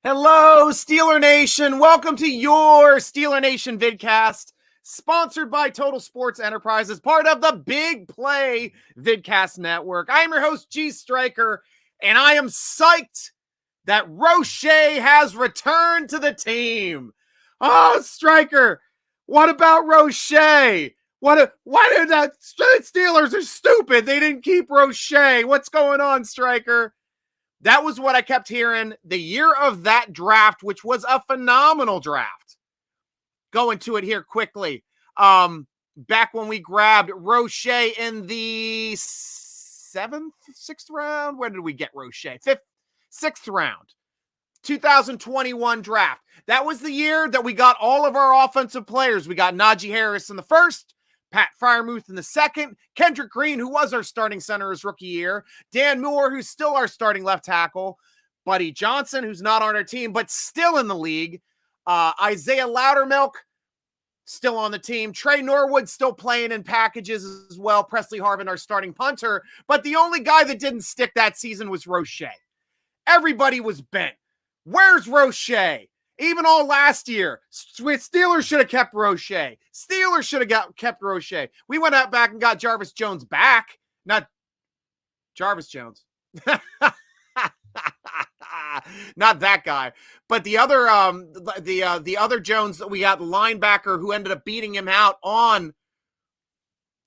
Hello, Steeler Nation. Welcome to your Steeler Nation Vidcast, sponsored by Total Sports Enterprises, part of the Big Play Vidcast Network. I am your host, Stryker, and I am psyched that Roche has returned to the team. Oh, Stryker, what about Roche? Why did that Steelers are stupid? They didn't keep Roche. What's going on, Stryker? That was what I kept hearing the year of that draft, which was a phenomenal draft. Going to it here quickly. Back when we grabbed Roche in the sixth round. Where did we get Roche? Sixth round. 2021 draft. That was the year that we got all of our offensive players. We got Najee Harris in the first, Pat Freiermuth in the second, Kendrick Green, who was our starting center his rookie year, Dan Moore, who's still our starting left tackle, Buddy Johnson, who's not on our team, but still in the league, Isaiah Loudermilk, still on the team, Trey Norwood still playing in packages as well, Presley Harvin, our starting punter, but the only guy that didn't stick that season was Roche. Everybody was bent. Where's Roche? Even all last year, Steelers should have kept Roche. Steelers should have kept Roche. We went out back and got Jarvis Jones back. Not Jarvis Jones. Not that guy. But the other the other Jones that we got, the linebacker who ended up beating him out on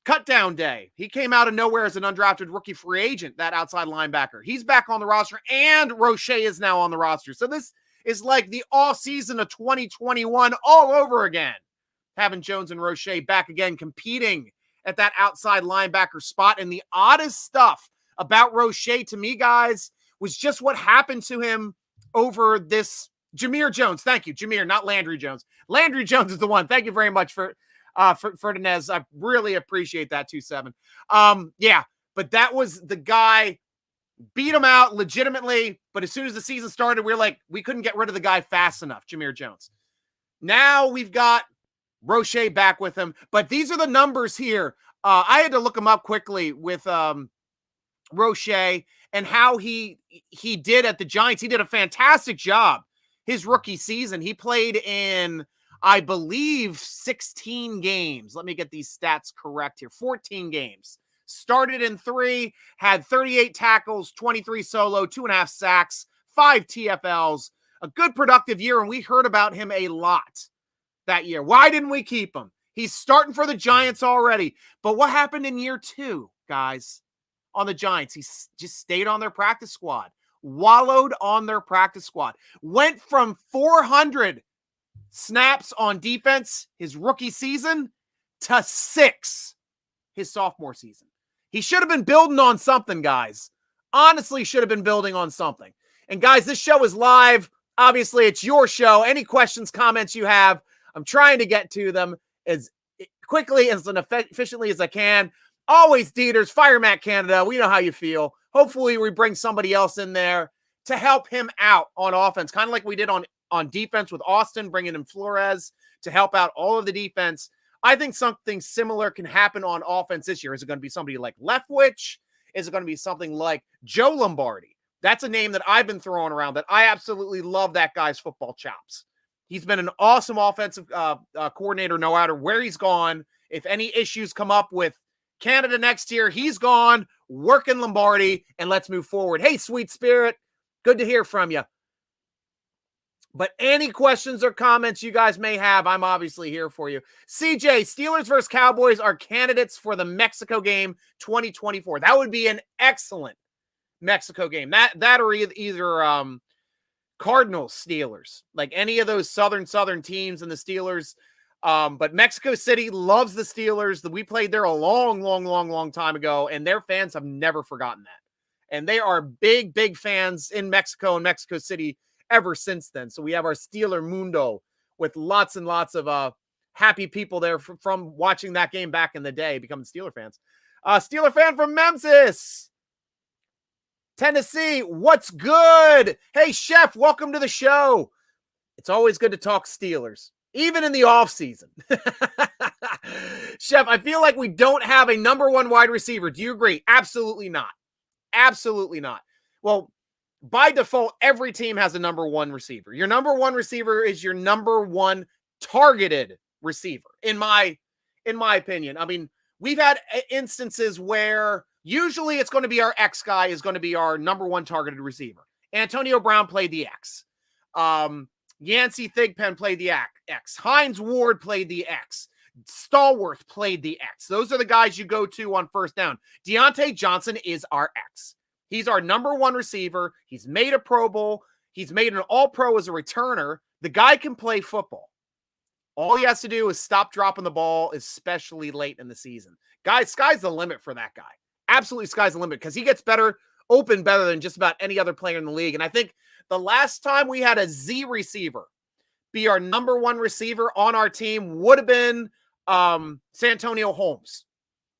cutdown day. He came out of nowhere as an undrafted rookie free agent, that outside linebacker. He's back on the roster, and Roche is now on the roster. So this is like the off season of 2021 all over again. Having Jones and Roche back again, competing at that outside linebacker spot. And the oddest stuff about Roche to me, guys, was just what happened to him over this. Jameer Jones. Thank you. Jameer, not Landry Jones. Landry Jones is the one. Thank you very much for Ferdinez. I really appreciate that, 2-7. Yeah, but that was the guy. Beat him out legitimately, but as soon as the season started, we were like, we couldn't get rid of the guy fast enough, Jameer Jones. Now we've got Roche back with him, but these are the numbers here. I had to look him up quickly with Roche and how he did at the Giants. He did a fantastic job his rookie season. He played in, I believe, 16 games. Let me get these stats correct here. 14 games. Started in 3, had 38 tackles, 23 solo, 2.5 sacks, 5 TFLs, a good productive year, and we heard about him a lot that year. Why didn't we keep him? He's starting for the Giants already. But what happened in year 2, guys, on the Giants? He just stayed on their practice squad, wallowed on their practice squad, went from 400 snaps on defense his rookie season to 6 his sophomore season. He should have been building on something, guys. Honestly, should have been building on something. And guys, this show is live. Obviously, it's your show. Any questions, comments you have, I'm trying to get to them as quickly and as efficiently as I can. Always Dieters, Fire Matt Canada. We know how you feel. Hopefully, we bring somebody else in there to help him out on offense, kind of like we did on defense with Austin, bringing in Flores to help out all of the defense. I think something similar can happen on offense this year. Is it going to be somebody like Leftwich? Is it going to be something like Joe Lombardi? That's a name that I've been throwing around that I absolutely love that guy's football chops. He's been an awesome offensive coordinator no matter where he's gone. If any issues come up with Canada next year, he's gone, working Lombardi, and let's move forward. Hey, Sweet Spirit, good to hear from you. But any questions or comments you guys may have, I'm obviously here for you. CJ, Steelers versus Cowboys are candidates for the Mexico game 2024. That would be an excellent Mexico game. That or either Cardinals, Steelers, like any of those southern teams and the Steelers. But Mexico City loves the Steelers. We played there a long time ago, and their fans have never forgotten that. And they are big fans in Mexico and Mexico City ever since then. So we have our Steeler Mundo with lots and lots of happy people there from watching that game back in the day, becoming Steeler fans. Steeler fan from Memphis, Tennessee. What's good? Hey, Chef, welcome to the show. It's always good to talk Steelers, even in the off season. Chef, I feel like we don't have a number one wide receiver. Do you agree? Absolutely not. Absolutely not. Well, by default, every team has a number one receiver. Your number one receiver is your number one targeted receiver, in my opinion. I mean, we've had instances where usually it's going to be our X guy is going to be our number one targeted receiver. Antonio Brown played the X. Yancey Thigpen played the X. Hines Ward played the X. Stallworth played the X. Those are the guys you go to on first down. Deontay Johnson is our X. He's our number one receiver. He's made a Pro Bowl. He's made an All-Pro as a returner. The guy can play football. All he has to do is stop dropping the ball, especially late in the season. Guys, sky's the limit for that guy. Absolutely sky's the limit because he gets better than just about any other player in the league. And I think the last time we had a Z receiver be our number one receiver on our team would have been Santonio Holmes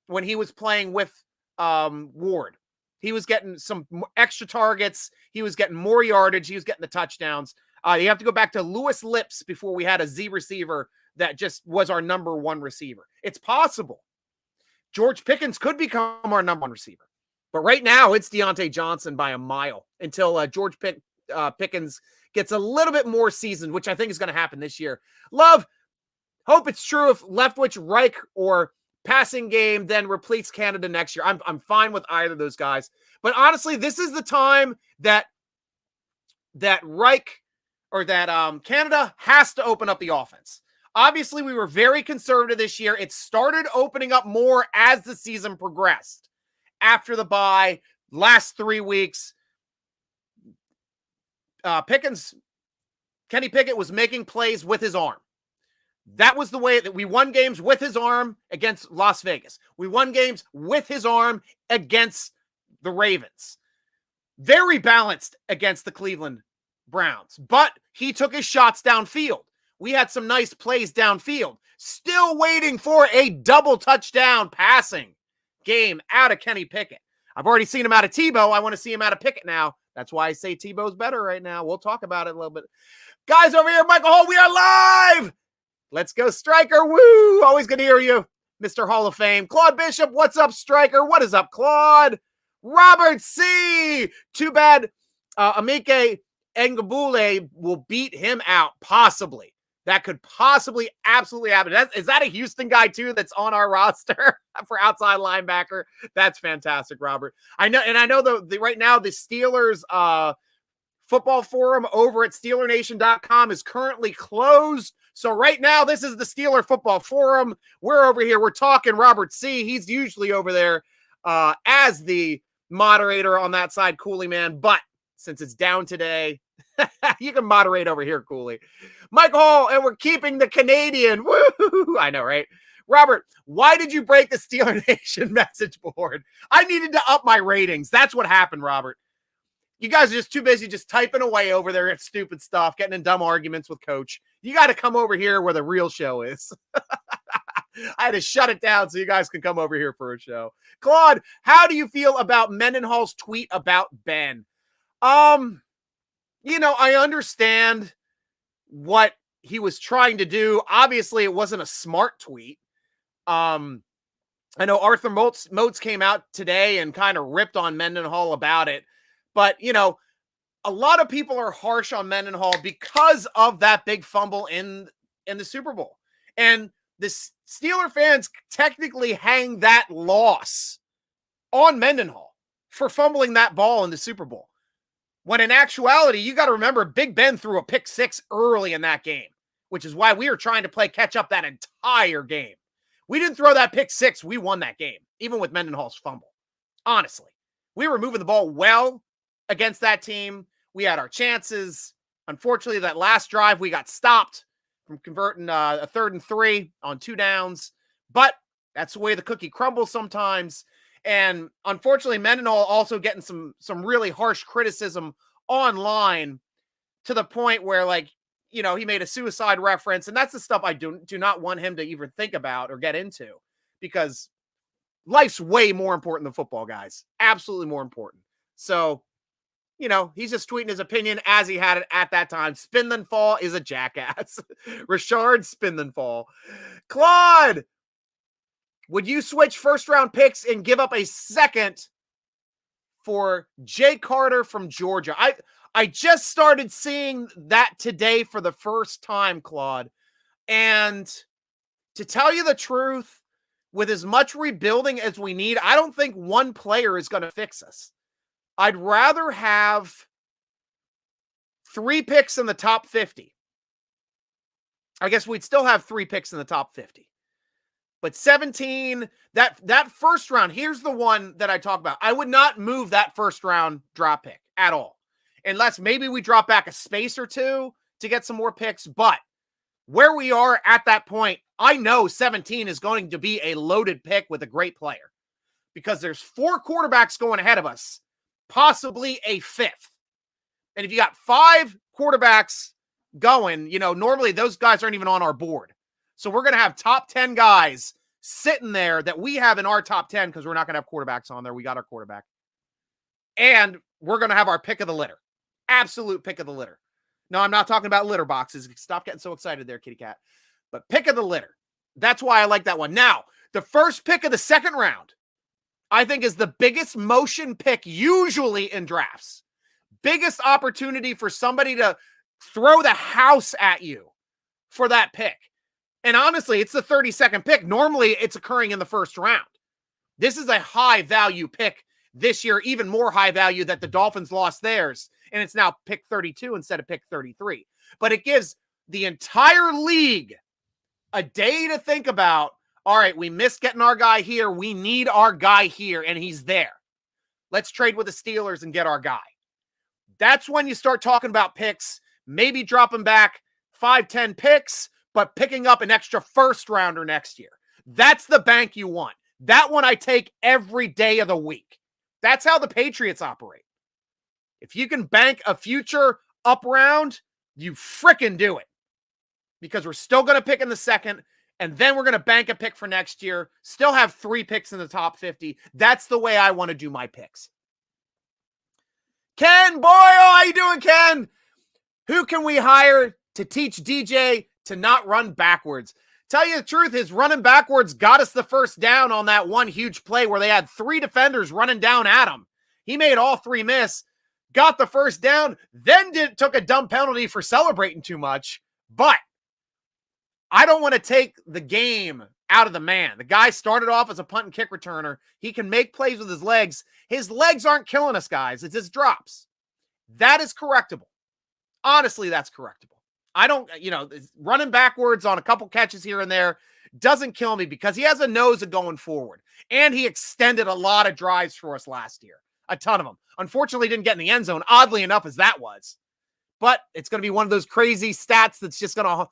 when he was playing with Ward. He was getting some extra targets. He was getting more yardage. He was getting the touchdowns. You have to go back to Lewis Lips before we had a Z receiver that just was our number one receiver. It's possible. George Pickens could become our number one receiver. But right now, it's Deontay Johnson by a mile until George Pickens gets a little bit more seasoned, which I think is going to happen this year. Hope it's true if Leftwich, Reich, or passing game then repletes Canada next year. I'm fine with either of those guys. But honestly, this is the time that Reich or that Canada has to open up the offense. Obviously, we were very conservative this year. It started opening up more as the season progressed. After the bye, last 3 weeks, Kenny Pickett was making plays with his arm. That was the way that we won games with his arm against Las Vegas. We won games with his arm against the Ravens. Very balanced against the Cleveland Browns, but he took his shots downfield. We had some nice plays downfield. Still waiting for a double touchdown passing game out of Kenny Pickett. I've already seen him out of Tebow. I want to see him out of Pickett now. That's why I say Tebow's better right now. We'll talk about it a little bit. Guys over here, Michael Hall, we are live. Let's go, Stryker. Woo! Always good to hear you, Mr. Hall of Fame. Claude Bishop, what's up, Stryker? What is up, Claude? Robert C. Too bad Amike Ngabule will beat him out, possibly. That could possibly absolutely happen. Is that a Houston guy, too, that's on our roster for outside linebacker? That's fantastic, Robert. I know the right now the Steelers football forum over at SteelerNation.com is currently closed. So right now, this is the Steeler football forum. We're over here. We're talking Robert C. He's usually over there as the moderator on that side, Cooley man. But since it's down today, you can moderate over here, Cooley. Michael Hall, and we're keeping the Canadian. Woo! I know, right? Robert, why did you break the Steeler Nation message board? I needed to up my ratings. That's what happened, Robert. You guys are just too busy just typing away over there at stupid stuff, getting in dumb arguments with Coach. You got to come over here where the real show is. I had to shut it down so you guys can come over here for a show. Claude, how do you feel about Mendenhall's tweet about Ben? I understand what he was trying to do. Obviously, it wasn't a smart tweet. I know Arthur Moats came out today and kind of ripped on Mendenhall about it. But, a lot of people are harsh on Mendenhall because of that big fumble in the Super Bowl. And the Steeler fans technically hang that loss on Mendenhall for fumbling that ball in the Super Bowl. When in actuality, you got to remember Big Ben threw a pick six early in that game, which is why we were trying to play catch up that entire game. We didn't throw that pick six. We won that game, even with Mendenhall's fumble. Honestly, we were moving the ball well against that team. We had our chances. Unfortunately, that last drive, we got stopped from converting a 3rd and 3 on 2 downs. But that's the way the cookie crumbles sometimes. And unfortunately, Mendenhall also getting some really harsh criticism online to the point where, he made a suicide reference. And that's the stuff I do not want him to even think about or get into, because life's way more important than football, guys. Absolutely more important. So, he's just tweeting his opinion as he had it at that time. Spindenfall is a jackass. Richard Spindenfall. Claude, would you switch first-round picks and give up a second for Jay Carter from Georgia. I just started seeing that today for the first time, Claude. And to tell you the truth, with as much rebuilding as we need, I don't think one player is going to fix us. I'd rather have 3 picks in the top 50. I guess we'd still have 3 picks in the top 50. But 17, that first round, here's the one that I talk about. I would not move that first round drop pick at all. Unless maybe we drop back a space or two to get some more picks. But where we are at that point, I know 17 is going to be a loaded pick with a great player. Because there's 4 quarterbacks going ahead of us. Possibly a 5th. And if you got 5 quarterbacks going, normally those guys aren't even on our board. So we're going to have top 10 guys sitting there that we have in our top 10 because we're not going to have quarterbacks on there. We got our quarterback. And we're going to have our pick of the litter. Absolute pick of the litter. No, I'm not talking about litter boxes. Stop getting so excited there, kitty cat. But pick of the litter. That's why I like that one. Now, the first pick of the second round, I think is the biggest motion pick usually in drafts. Biggest opportunity for somebody to throw the house at you for that pick. And honestly, it's the 32nd pick. Normally, it's occurring in the first round. This is a high-value pick this year, even more high value that the Dolphins lost theirs, and it's now pick 32 instead of pick 33. But it gives the entire league a day to think about, all right, we missed getting our guy here. We need our guy here, and he's there. Let's trade with the Steelers and get our guy. That's when you start talking about picks, maybe dropping back 5-10 picks, but picking up an extra first rounder next year. That's the bank you want. That one I take every day of the week. That's how the Patriots operate. If you can bank a future up round, you frickin' do it. Because we're still going to pick in the second, and then we're going to bank a pick for next year, still have 3 picks in the top 50. That's the way I want to do my picks. Ken Boyle, how you doing, Ken? Who can we hire to teach DJ to not run backwards? Tell you the truth, his running backwards got us the first down on that one huge play where they had 3 defenders running down at him. He made all 3 miss, got the first down, then took a dumb penalty for celebrating too much. But I don't want to take the game out of the man. The guy started off as a punt and kick returner. He can make plays with his legs. His legs aren't killing us, guys. It's his drops. That is correctable. Honestly, that's correctable. I don't, running backwards on a couple catches here and there doesn't kill me because he has a nose of going forward. And he extended a lot of drives for us last year. A ton of them. Unfortunately, didn't get in the end zone, oddly enough as that was. But it's going to be one of those crazy stats that's just going to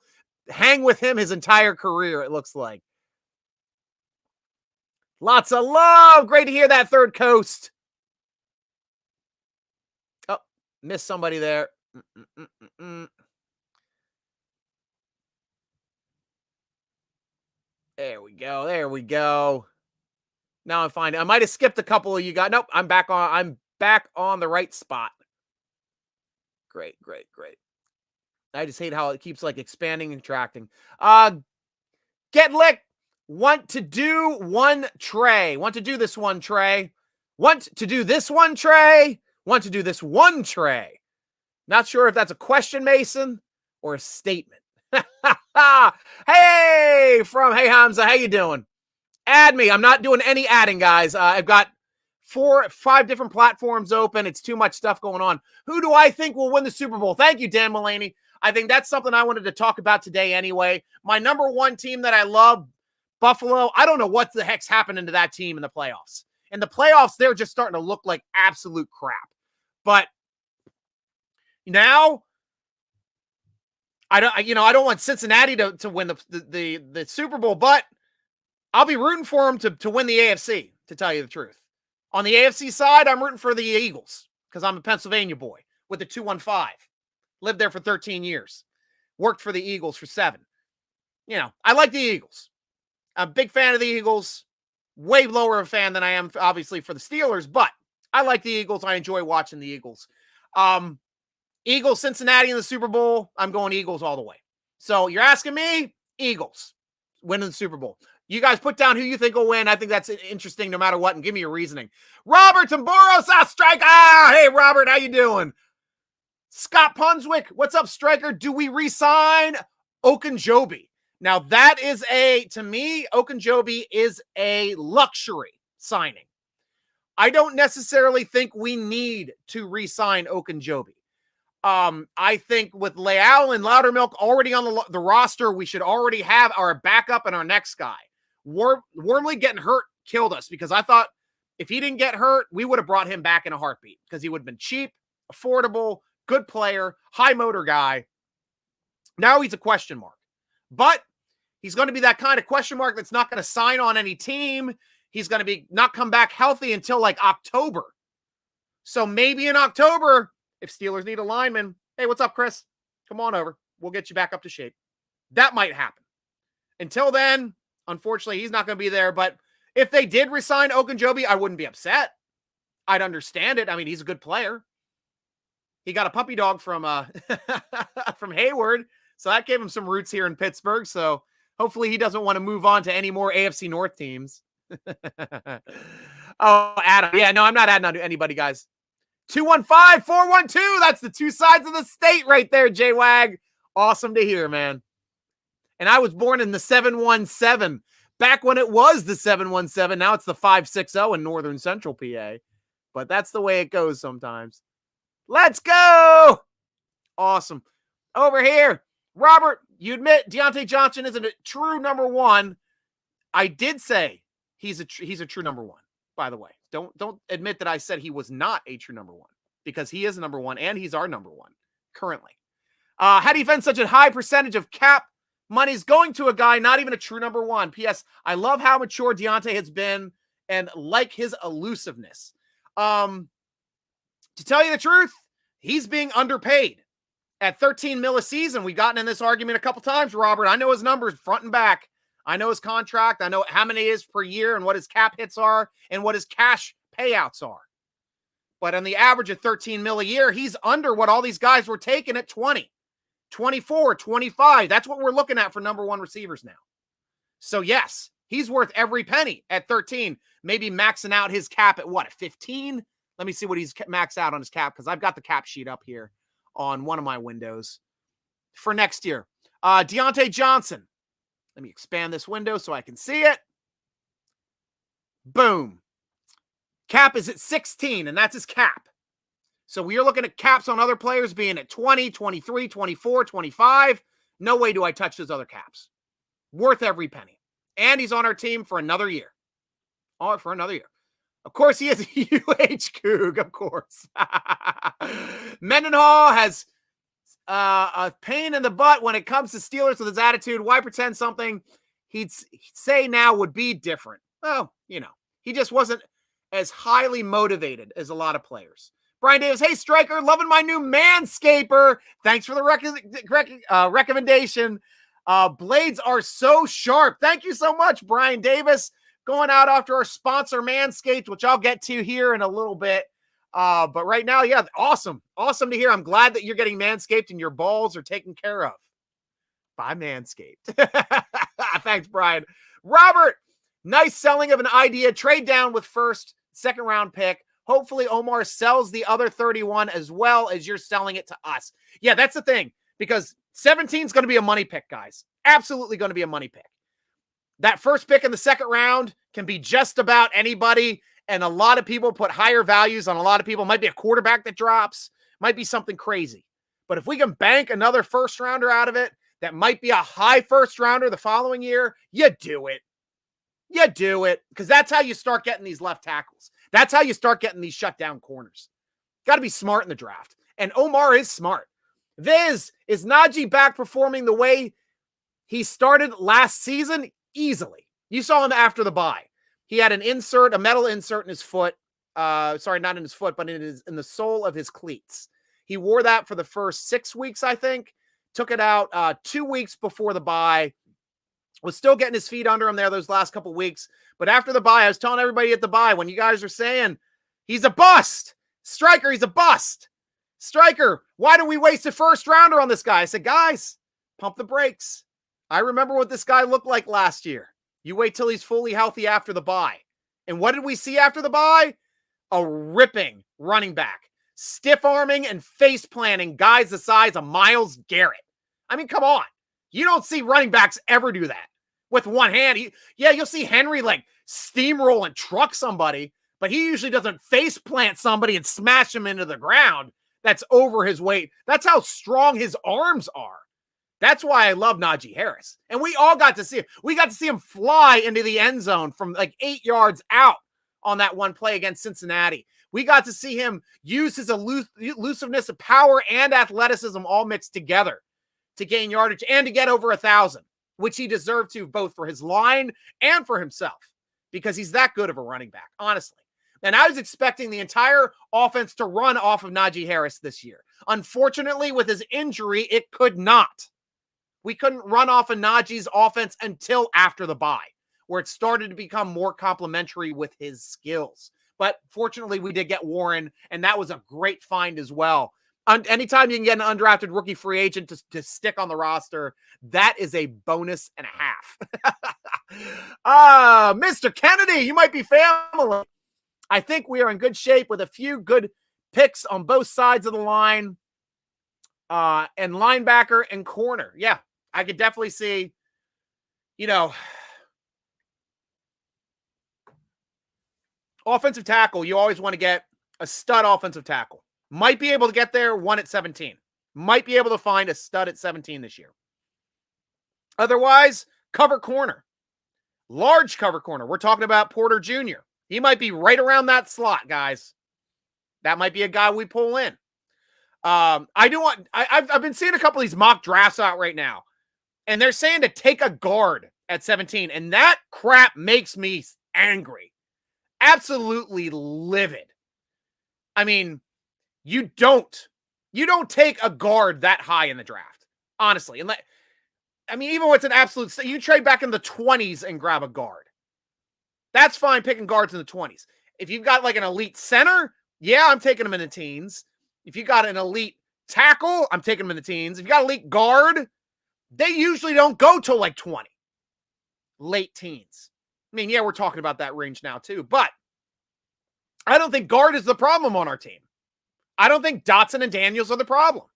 hang with him his entire career, it looks like. Lots of love. Great to hear that, Third Coast. Oh, missed somebody there. There we go. There we go. Now I'm fine. I might have skipped a couple of you guys. Nope, I'm back on the right spot. Great. I just hate how it keeps like expanding and contracting. Get licked. Want to do one tray. Want to do this one tray. Want to do this one tray. Want to do this one tray. Not sure if that's a question, Mason, or a statement. Hey, Hey Hamza, how you doing? Add me. I'm not doing any adding, guys. I've got 5 different platforms open. It's too much stuff going on. Who do I think will win the Super Bowl? Thank you, Dan Mulaney. I think that's something I wanted to talk about today anyway. My number 1 team that I love, Buffalo. I don't know what the heck's happening to that team in the playoffs. In the playoffs, they're just starting to look like absolute crap. But now, I don't want Cincinnati to win the Super Bowl, but I'll be rooting for them to win the AFC, to tell you the truth. On the AFC side, I'm rooting for the Eagles because I'm a Pennsylvania boy with the 215. Lived there for 13 years. Worked for the Eagles for 7. I like the Eagles. I'm a big fan of the Eagles. Way lower a fan than I am, obviously, for the Steelers, but I like the Eagles. I enjoy watching the Eagles. Eagles, Cincinnati in the Super Bowl, I'm going Eagles all the way. So you're asking me, Eagles winning the Super Bowl. You guys put down who you think will win. I think that's interesting no matter what, and give me your reasoning. Robert Tamboros, Stryker. Hey, Robert, how you doing? Scott Punswick, what's up, Stryker? Do we re-sign Ogunjobi? Now, that is to me, Ogunjobi is a luxury signing. I don't necessarily think we need to re-sign Ogunjobi. I think with Leal and Loudermilk already on the roster, we should already have our backup and our next guy. Wormley getting hurt killed us because I thought if he didn't get hurt, we would have brought him back in a heartbeat because he would have been cheap, affordable, good player, high motor guy. Now he's a question mark. But he's going to be that kind of question mark that's not going to sign on any team. He's going to not come back healthy until like October. So maybe in October, if Steelers need a lineman, hey, what's up, Chris? Come on over. We'll get you back up to shape. That might happen. Until then, unfortunately, he's not going to be there. But if they did resign Ogunjobi, I wouldn't be upset. I'd understand it. I mean, he's a good player. He got a puppy dog from from Hayward, so that gave him some roots here in Pittsburgh. So hopefully he doesn't want to move on to any more AFC North teams. Oh, Adam. Yeah, no, I'm not adding on to anybody, guys. 215-412. That's the two sides of the state right there, J-Wag. Awesome to hear, man. And I was born in the 717. Back when it was the 717. Now it's the 560 in Northern Central PA. But that's the way it goes sometimes. Let's go. Awesome. Over here, Robert, you admit Deontay Johnson isn't a true number one. I did say he's a true number one, by the way. Don't admit that I said he was not a true number one, because he is number one and he's our number one currently. How do you defend such a high percentage of cap money's going to a guy not even a true number one? P.S. I love how mature Deontay has been and like his elusiveness. To tell you the truth, he's being underpaid at $13 million a season. We've gotten in this argument a couple times, Robert. I know his numbers front and back. I know his contract. I know how many it is per year and what his cap hits are and what his cash payouts are. But on the average of $13 million a year, he's under what all these guys were taking at 20, 24, 25. That's what we're looking at for number one receivers now. So yes, he's worth every penny at 13, maybe maxing out his cap at what, at 15? Let me see what he's maxed out on his cap, because I've got the cap sheet up here on one of my windows for next year. Deontay Johnson. Let me expand this window so I can see it. Boom. Cap is at 16, and that's his cap. So we are looking at caps on other players being at 20, 23, 24, 25. No way do I touch those other caps. Worth every penny. And he's on our team for another year. Oh, for another year. Of course, he is a UH Coug, of course. Mendenhall has a pain in the butt when it comes to Steelers with his attitude. Why pretend something he'd say now would be different? Well, you know, he just wasn't as highly motivated as a lot of players. Brian Davis, hey, Stryker, loving my new Manscaper. Thanks for the recommendation. Blades are so sharp. Thank you so much, Brian Davis. Going out after our sponsor, Manscaped, which I'll get to here in a little bit. But right now, yeah, awesome. Awesome to hear. I'm glad that you're getting Manscaped and your balls are taken care of by Manscaped. Thanks, Brian. Robert, nice selling of an idea. Trade down with first, second round pick. Hopefully Omar sells the other 31 as well as you're selling it to us. Yeah, that's the thing, because 17 is going to be a money pick, guys. Absolutely going to be a money pick. That first pick in the second round can be just about anybody, and a lot of people put higher values on a lot of people. It might be a quarterback that drops, might be something crazy. But if we can bank another first rounder out of it, that might be a high first rounder the following year, you do it. You do it, because that's how you start getting these left tackles. That's how you start getting these shutdown corners. Got to be smart in the draft. And Omar is smart. Viz, is Najee back performing the way he started last season? Easily. You saw him after the bye. He had a metal insert in his foot. Sorry, not in his foot, but in the sole of his cleats. He wore that for the first 6 weeks, I think. Took it out 2 weeks before the bye. Was still getting his feet under him there those last couple weeks. But after the bye, I was telling everybody at the bye, when you guys are saying, he's a bust. Stryker, he's a bust. Stryker, why do we waste a first rounder on this guy? I said, guys, pump the brakes. I remember what this guy looked like last year. You wait till he's fully healthy after the bye. And what did we see after the bye? A ripping running back, stiff arming and face planting guys the size of Myles Garrett. I mean, come on. You don't see running backs ever do that with one hand. You'll see Henry like steamroll and truck somebody, but he usually doesn't face plant somebody and smash him into the ground that's over his weight. That's how strong his arms are. That's why I love Najee Harris. And we all got to see him. We got to see him fly into the end zone from like 8 yards out on that one play against Cincinnati. We got to see him use his elusiveness of power and athleticism all mixed together to gain yardage and to get over 1,000, which he deserved to both for his line and for himself because he's that good of a running back, honestly. And I was expecting the entire offense to run off of Najee Harris this year. Unfortunately, with his injury, it could not. We couldn't run off of Najee's offense until after the bye, where it started to become more complementary with his skills. But fortunately, we did get Warren, and that was a great find as well. Anytime you can get an undrafted rookie free agent to stick on the roster, that is a bonus and a half. Mr. Kennedy, you might be family. I think we are in good shape with a few good picks on both sides of the line, and linebacker and corner. Yeah, I could definitely see, offensive tackle. You always want to get a stud offensive tackle. Might be able to get there, one at 17. Might be able to find a stud at 17 this year. Otherwise, cover corner. Large cover corner. We're talking about Porter Jr. He might be right around that slot, guys. That might be a guy we pull in. I've been seeing a couple of these mock drafts out right now, and they're saying to take a guard at 17, and that crap makes me angry. Absolutely livid. I mean, you don't take a guard that high in the draft, honestly. And even when it's an absolute, you trade back in the 20s and grab a guard. That's fine picking guards in the 20s. If you've got like an elite center, yeah, I'm taking them in the teens. If you got an elite tackle, I'm taking them in the teens. If you got an elite guard, they usually don't go till like 20. Late teens. I mean, yeah, we're talking about that range now too, but I don't think guard is the problem on our team. I don't think Dotson and Daniels are the problem.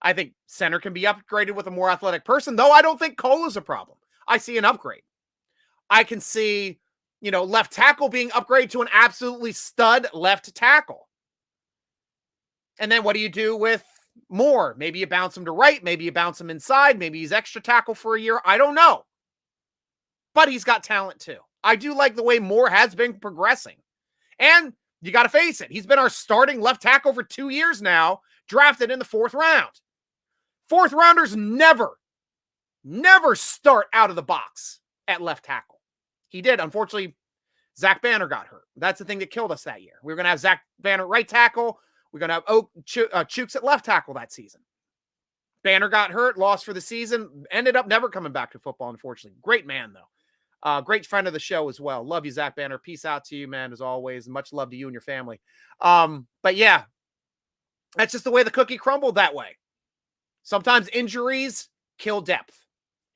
I think center can be upgraded with a more athletic person, though I don't think Cole is a problem. I see an upgrade. I can see, left tackle being upgraded to an absolutely stud left tackle. And then what do you do with Moore? Maybe you bounce him to right. Maybe you bounce him inside. Maybe he's extra tackle for a year. I don't know. But he's got talent too. I do like the way Moore has been progressing. And you got to face it. He's been our starting left tackle for 2 years now, drafted in the 4th round. 4th rounders never start out of the box at left tackle. He did. Unfortunately, Zach Banner got hurt. That's the thing that killed us that year. We were going to have Zach Banner at right tackle. We're going to have Chooks at left tackle that season. Banner got hurt, lost for the season, ended up never coming back to football, unfortunately. Great man, though. Great friend of the show as well. Love you, Zach Banner. Peace out to you, man, as always. Much love to you and your family. But yeah, that's just the way the cookie crumbled that way. Sometimes injuries kill depth,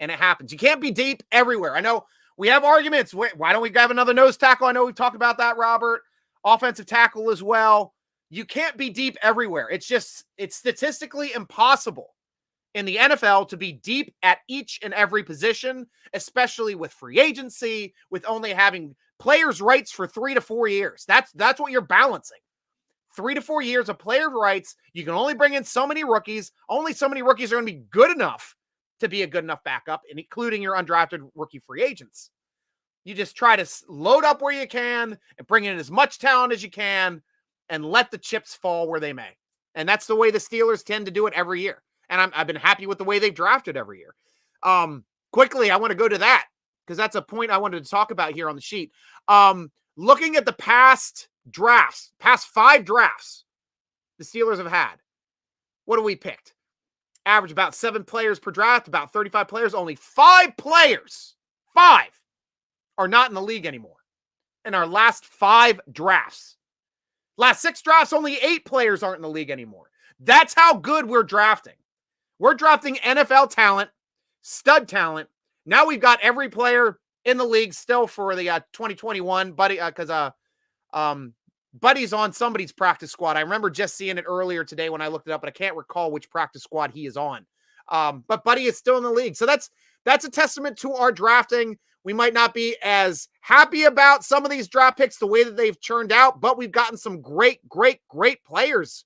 and it happens. You can't be deep everywhere. I know we have arguments. Why don't we have another nose tackle? I know we've talked about that, Robert. Offensive tackle as well. You can't be deep everywhere. It's statistically impossible in the NFL to be deep at each and every position, especially with free agency, with only having players' rights for 3 to 4 years. That's what you're balancing. 3 to 4 years of player rights. You can only bring in so many rookies. Only so many rookies are going to be good enough to be a good enough backup, including your undrafted rookie free agents. You just try to load up where you can and bring in as much talent as you can and let the chips fall where they may. And that's the way the Steelers tend to do it every year. And I've been happy with the way they've drafted every year. Quickly, I want to go to that because that's a point I wanted to talk about here on the sheet. Looking at the past 5 drafts the Steelers have had, what have we picked? Average about 7 players per draft, about 35 players. Only 5 players, 5, are not in the league anymore in our last 5 drafts. Last 6 drafts, only 8 players aren't in the league anymore. That's how good we're drafting. We're drafting NFL talent, stud talent. Now we've got every player in the league still for the 2021, Buddy, because Buddy's on somebody's practice squad. I remember just seeing it earlier today when I looked it up, but I can't recall which practice squad he is on. But Buddy is still in the league. So that's a testament to our drafting. We might not be as happy about some of these draft picks the way that they've churned out, but we've gotten some great players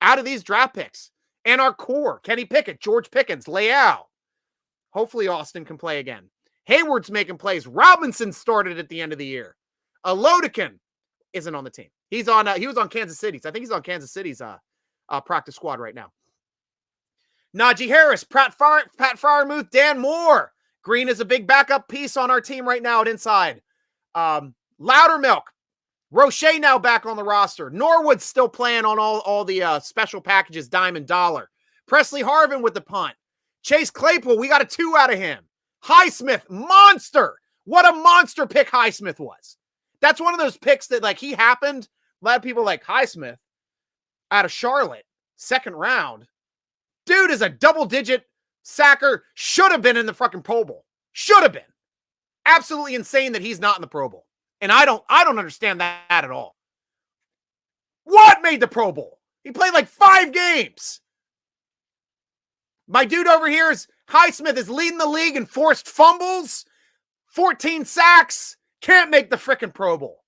out of these draft picks. And our core, Kenny Pickett, George Pickens, Leal. Hopefully Austin can play again. Hayward's making plays. Robinson started at the end of the year. Alodikin isn't on the team. He was on Kansas City's. I think he's on Kansas City's practice squad right now. Najee Harris, Pat Freiermuth, Dan Moore. Green is a big backup piece on our team right now at inside. Loudermilk. Roche now back on the roster. Norwood's still playing on all the special packages, dime and dollar. Presley Harvin with the punt. Chase Claypool, we got a 2 out of him. Highsmith, monster. What a monster pick Highsmith was. That's one of those picks that, like, he happened. A lot of people like Highsmith out of Charlotte, 2nd round. Dude is a double-digit sacker. Should have been in the fucking Pro Bowl. Should have been. Absolutely insane that he's not in the Pro Bowl. And I don't understand that at all. What made the Pro Bowl? He played like 5 games. My dude over here is Highsmith is leading the league in forced fumbles, 14 sacks, can't make the frickin' Pro Bowl.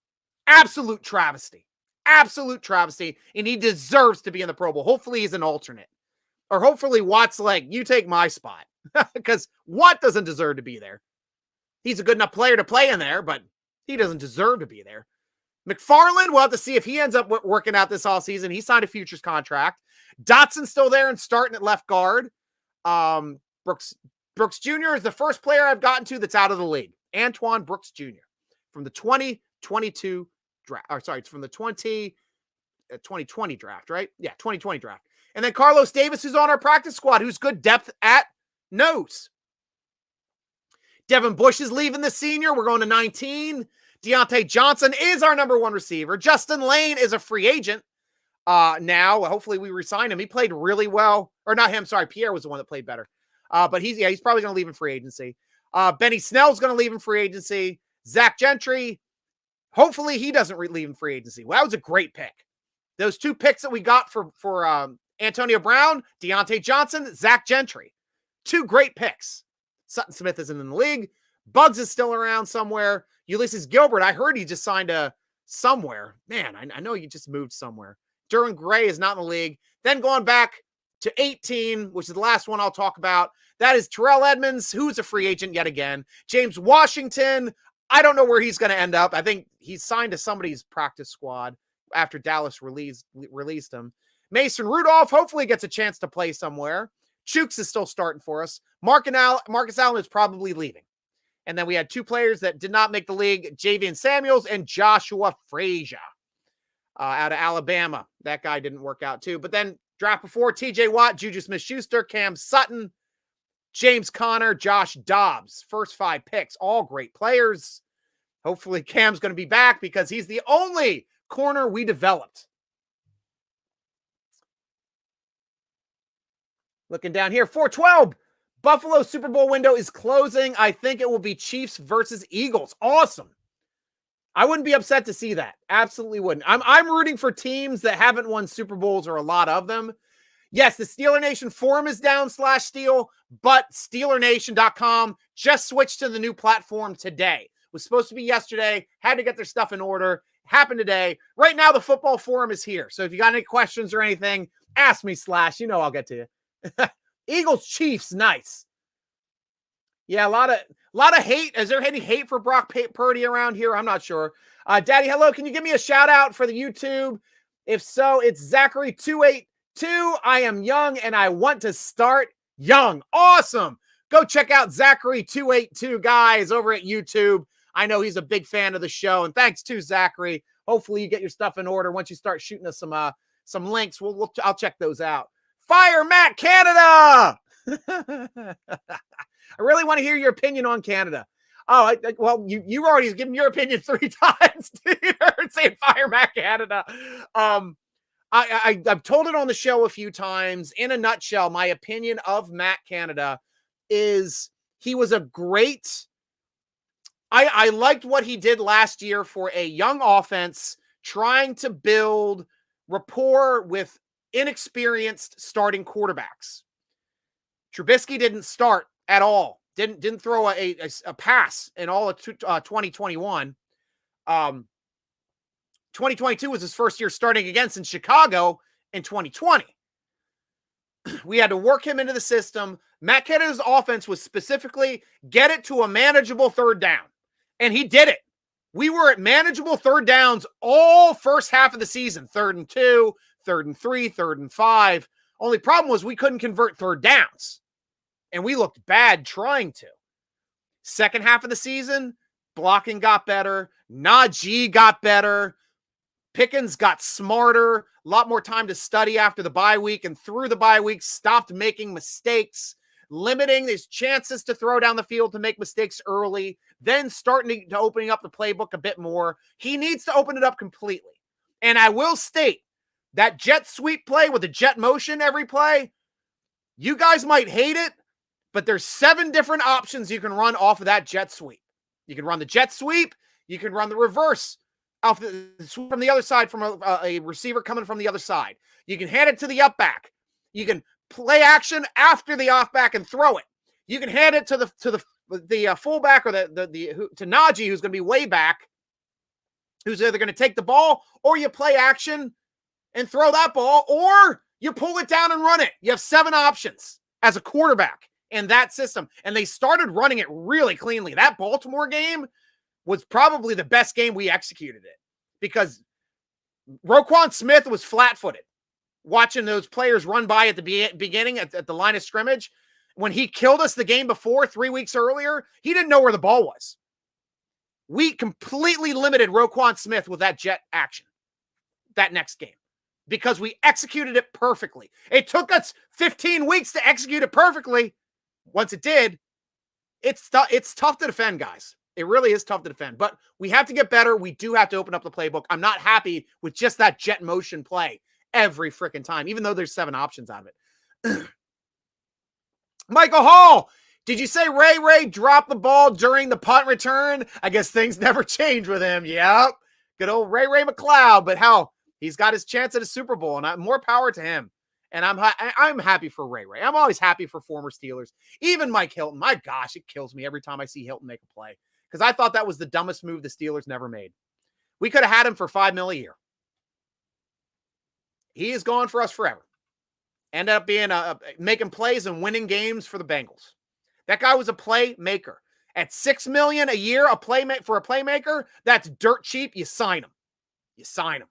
Absolute travesty. Absolute travesty. And he deserves to be in the Pro Bowl. Hopefully he's an alternate. Or hopefully Watt's like, you take my spot. Because Watt doesn't deserve to be there. He's a good enough player to play in there, but he doesn't deserve to be there. McFarland, we'll have to see if he ends up working out this offseason. He signed a futures contract. Dotson's still there and starting at left guard. Brooks Jr. is the first player I've gotten to that's out of the league. Antoine Brooks Jr. from the 2022 draft. Or sorry, it's from the 2020 draft, right? Yeah, 2020 draft. And then Carlos Davis, who's on our practice squad, who's good depth at nose. Devin Bush is leaving the senior. We're going to 19. Deontay Johnson is our number 1 receiver. Justin Lane is a free agent now. Hopefully we resign him. He played really well. Or not him, sorry. Pierre was the one that played better. But he's probably going to leave in free agency. Benny Snell's going to leave in free agency. Zach Gentry, hopefully he doesn't leave in free agency. Well, that was a great pick. Those 2 picks that we got for Antonio Brown, Deontay Johnson, Zach Gentry. 2 great picks. Sutton Smith isn't in the league. Bugs is still around somewhere. Ulysses Gilbert, I heard he just signed somewhere. Man, I know he just moved somewhere. Derwin Gray is not in the league. Then going back to 18, which is the last one I'll talk about. That is Terrell Edmonds, who's a free agent yet again. James Washington, I don't know where he's going to end up. I think he's signed to somebody's practice squad after Dallas released him. Mason Rudolph hopefully gets a chance to play somewhere. Chooks is still starting for us. Marcus Allen is probably leaving. And then we had 2 players that did not make the league, Javian Samuels and Joshua Frazier out of Alabama. That guy didn't work out too. But then draft before, TJ Watt, Juju Smith-Schuster, Cam Sutton, James Conner, Josh Dobbs. First 5 picks, all great players. Hopefully Cam's going to be back because he's the only corner we developed. Looking down here, 412. Buffalo Super Bowl window is closing. I think it will be Chiefs versus Eagles. Awesome. I wouldn't be upset to see that. Absolutely wouldn't. I'm rooting for teams that haven't won Super Bowls or a lot of them. Yes, the Steeler Nation forum is down /Steel, but SteelerNation.com just switched to the new platform today. It was supposed to be yesterday. Had to get their stuff in order. Happened today. Right now, the football forum is here. So if you got any questions or anything, ask me /. You know I'll get to you. Eagles Chiefs, nice. Yeah, a lot of hate. Is there any hate for Brock Purdy around here? I'm not sure. Daddy, hello. Can you give me a shout out for the YouTube? If so, it's Zachary282. I am young and I want to start young. Awesome. Go check out Zachary282, guys, over at YouTube. I know he's a big fan of the show, and thanks to Zachary. Hopefully you get your stuff in order once you start shooting us some links. I'll check those out. Fire Matt Canada! I really want to hear your opinion on Canada. Oh, well, you already given your opinion 3 times. You heard saying fire Matt Canada. I've told it on the show a few times. In a nutshell, my opinion of Matt Canada is he was a great I liked what he did last year for a young offense trying to build rapport with inexperienced starting quarterbacks. Trubisky didn't start at all. Didn't throw a pass in all of 2021. 2022 was his first year starting against in Chicago in 2020. We had to work him into the system. Matt Canada's offense was specifically get it to a manageable third down. And he did it. We were at manageable third downs all first half of the season. 3rd and 2, 3rd and 3, 3rd and 5. Only problem was we couldn't convert third downs. And we looked bad trying to. Second half of the season, blocking got better. Najee got better. Pickens got smarter. A lot more time to study after the bye week. And through the bye week, stopped making mistakes. Limiting his chances to throw down the field to make mistakes early, then starting to opening up the playbook a bit more. He needs to open it up completely. And I will state that jet sweep play with the jet motion every play, you guys might hate it, but there's 7 different options you can run off of that jet sweep. You can run the jet sweep. You can run the reverse off the sweep from the other side from a receiver coming from the other side. You can hand it to the up back. You can play action after the off back and throw it. You can hand it to the fullback or to Najee, who's going to be way back, who's either going to take the ball or you play action and throw that ball, or you pull it down and run it. You have 7 options as a quarterback in that system. And they started running it really cleanly. That Baltimore game was probably the best game we executed it because Roquan Smith was flat-footed. Watching those players run by at the beginning at the line of scrimmage. When he killed us the game before 3 weeks earlier, he didn't know where the ball was. We completely limited Roquan Smith with that jet action that next game because we executed it perfectly. It took us 15 weeks to execute it perfectly. Once it did, it's tough to defend, guys. It really is tough to defend, but we have to get better. We do have to open up the playbook. I'm not happy with just that jet motion play every freaking time, even though there's 7 options out of it. Michael Hall, did you say Ray dropped the ball during the punt return? I guess things never change with him. Yep. Good old Ray McLeod, but hell, he's got his chance at a Super Bowl, and more power to him. And I'm happy for Ray. I'm always happy for former Steelers. Even Mike Hilton. My gosh, it kills me every time I see Hilton make a play because I thought that was the dumbest move the Steelers never made. We could have had him for $5 million a year. He is gone for us forever. Ended up being making plays and winning games for the Bengals. That guy was a playmaker. At $6 million a year, for a playmaker, that's dirt cheap. You sign him. You sign him.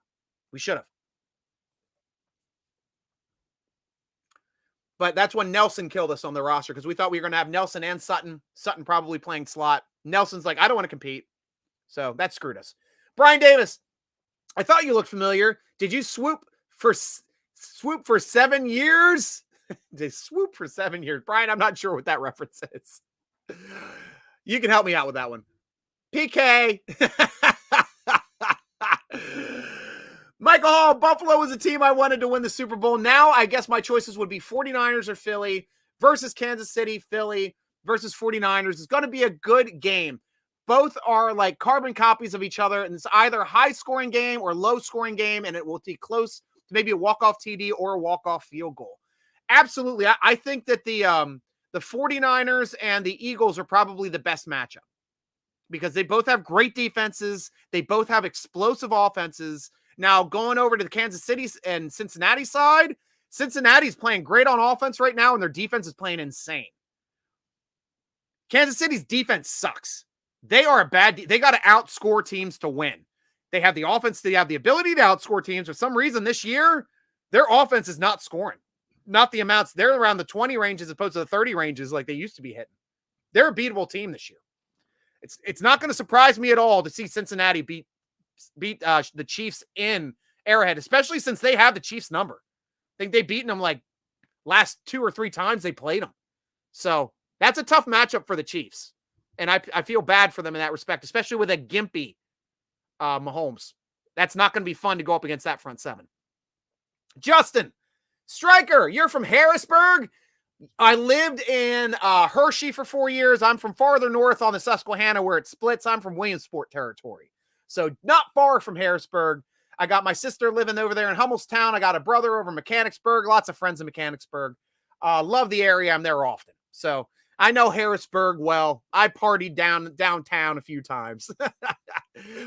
We should have. But that's when Nelson killed us on the roster because we thought we were going to have Nelson and Sutton. Sutton probably playing slot. Nelson's like, I don't want to compete. So that screwed us. Brian Davis, I thought you looked familiar. Did you swoop for 7 years? They swoop for 7 years. Brian, I'm not sure what that reference is. You can help me out with that one. PK. Michael Hall, Buffalo was a team I wanted to win the Super Bowl. Now I guess my choices would be 49ers or Philly versus Kansas City, Philly versus 49ers. It's going to be a good game. Both are like carbon copies of each other, and it's either a high-scoring game or low-scoring game, and it will be close to maybe a walk-off TD or a walk-off field goal. Absolutely. I think that the 49ers and the Eagles are probably the best matchup because they both have great defenses. They both have explosive offenses. Now, going over to the Kansas City and Cincinnati side, Cincinnati's playing great on offense right now, and their defense is playing insane. Kansas City's defense sucks. They are they got to outscore teams to win. They have the offense. They have the ability to outscore teams. For some reason this year, their offense is not scoring. Not the amounts. They're around the 20 range as opposed to the 30 ranges like they used to be hitting. They're a beatable team this year. It's not going to surprise me at all to see Cincinnati beat the Chiefs in Arrowhead, especially since they have the Chiefs number. I think they've beaten them like last 2 or 3 times they played them. So that's a tough matchup for the Chiefs. And I feel bad for them in that respect, especially with a gimpy Mahomes. That's not going to be fun to go up against that front 7. Justin, Stryker, you're from Harrisburg. I lived in Hershey for 4 years. I'm from farther north on the Susquehanna where it splits. I'm from Williamsport territory. So not far from Harrisburg. I got my sister living over there in Hummelstown. I got a brother over in Mechanicsburg. Lots of friends in Mechanicsburg. Love the area. I'm there often. So I know Harrisburg well. I partied downtown a few times.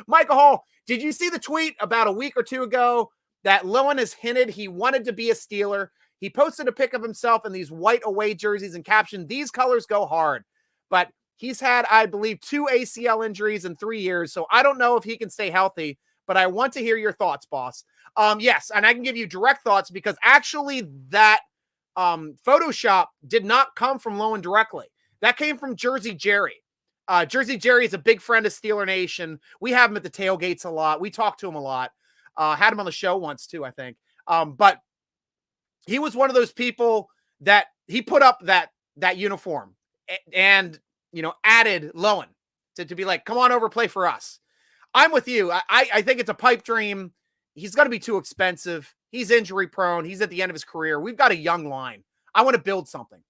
Michael Hall, did you see the tweet about a week or two ago that Lowen has hinted he wanted to be a Steeler? He posted a pic of himself in these white away jerseys and captioned, "These colors go hard." But he's had, I believe, 2 ACL injuries in 3 years. So I don't know if he can stay healthy, but I want to hear your thoughts, boss. Yes, and I can give you direct thoughts because actually that Photoshop did not come from Lowen directly. That came from Jersey Jerry. Jersey Jerry is a big friend of Steeler Nation. We have him at the tailgates a lot. We talk to him a lot. Had him on the show once too, I think. But he was one of those people that he put up that uniform and, added Lowen to be like, come on over, play for us. I'm with you. I think it's a pipe dream. He's going to be too expensive. He's injury prone. He's at the end of his career. We've got a young line. I want to build something.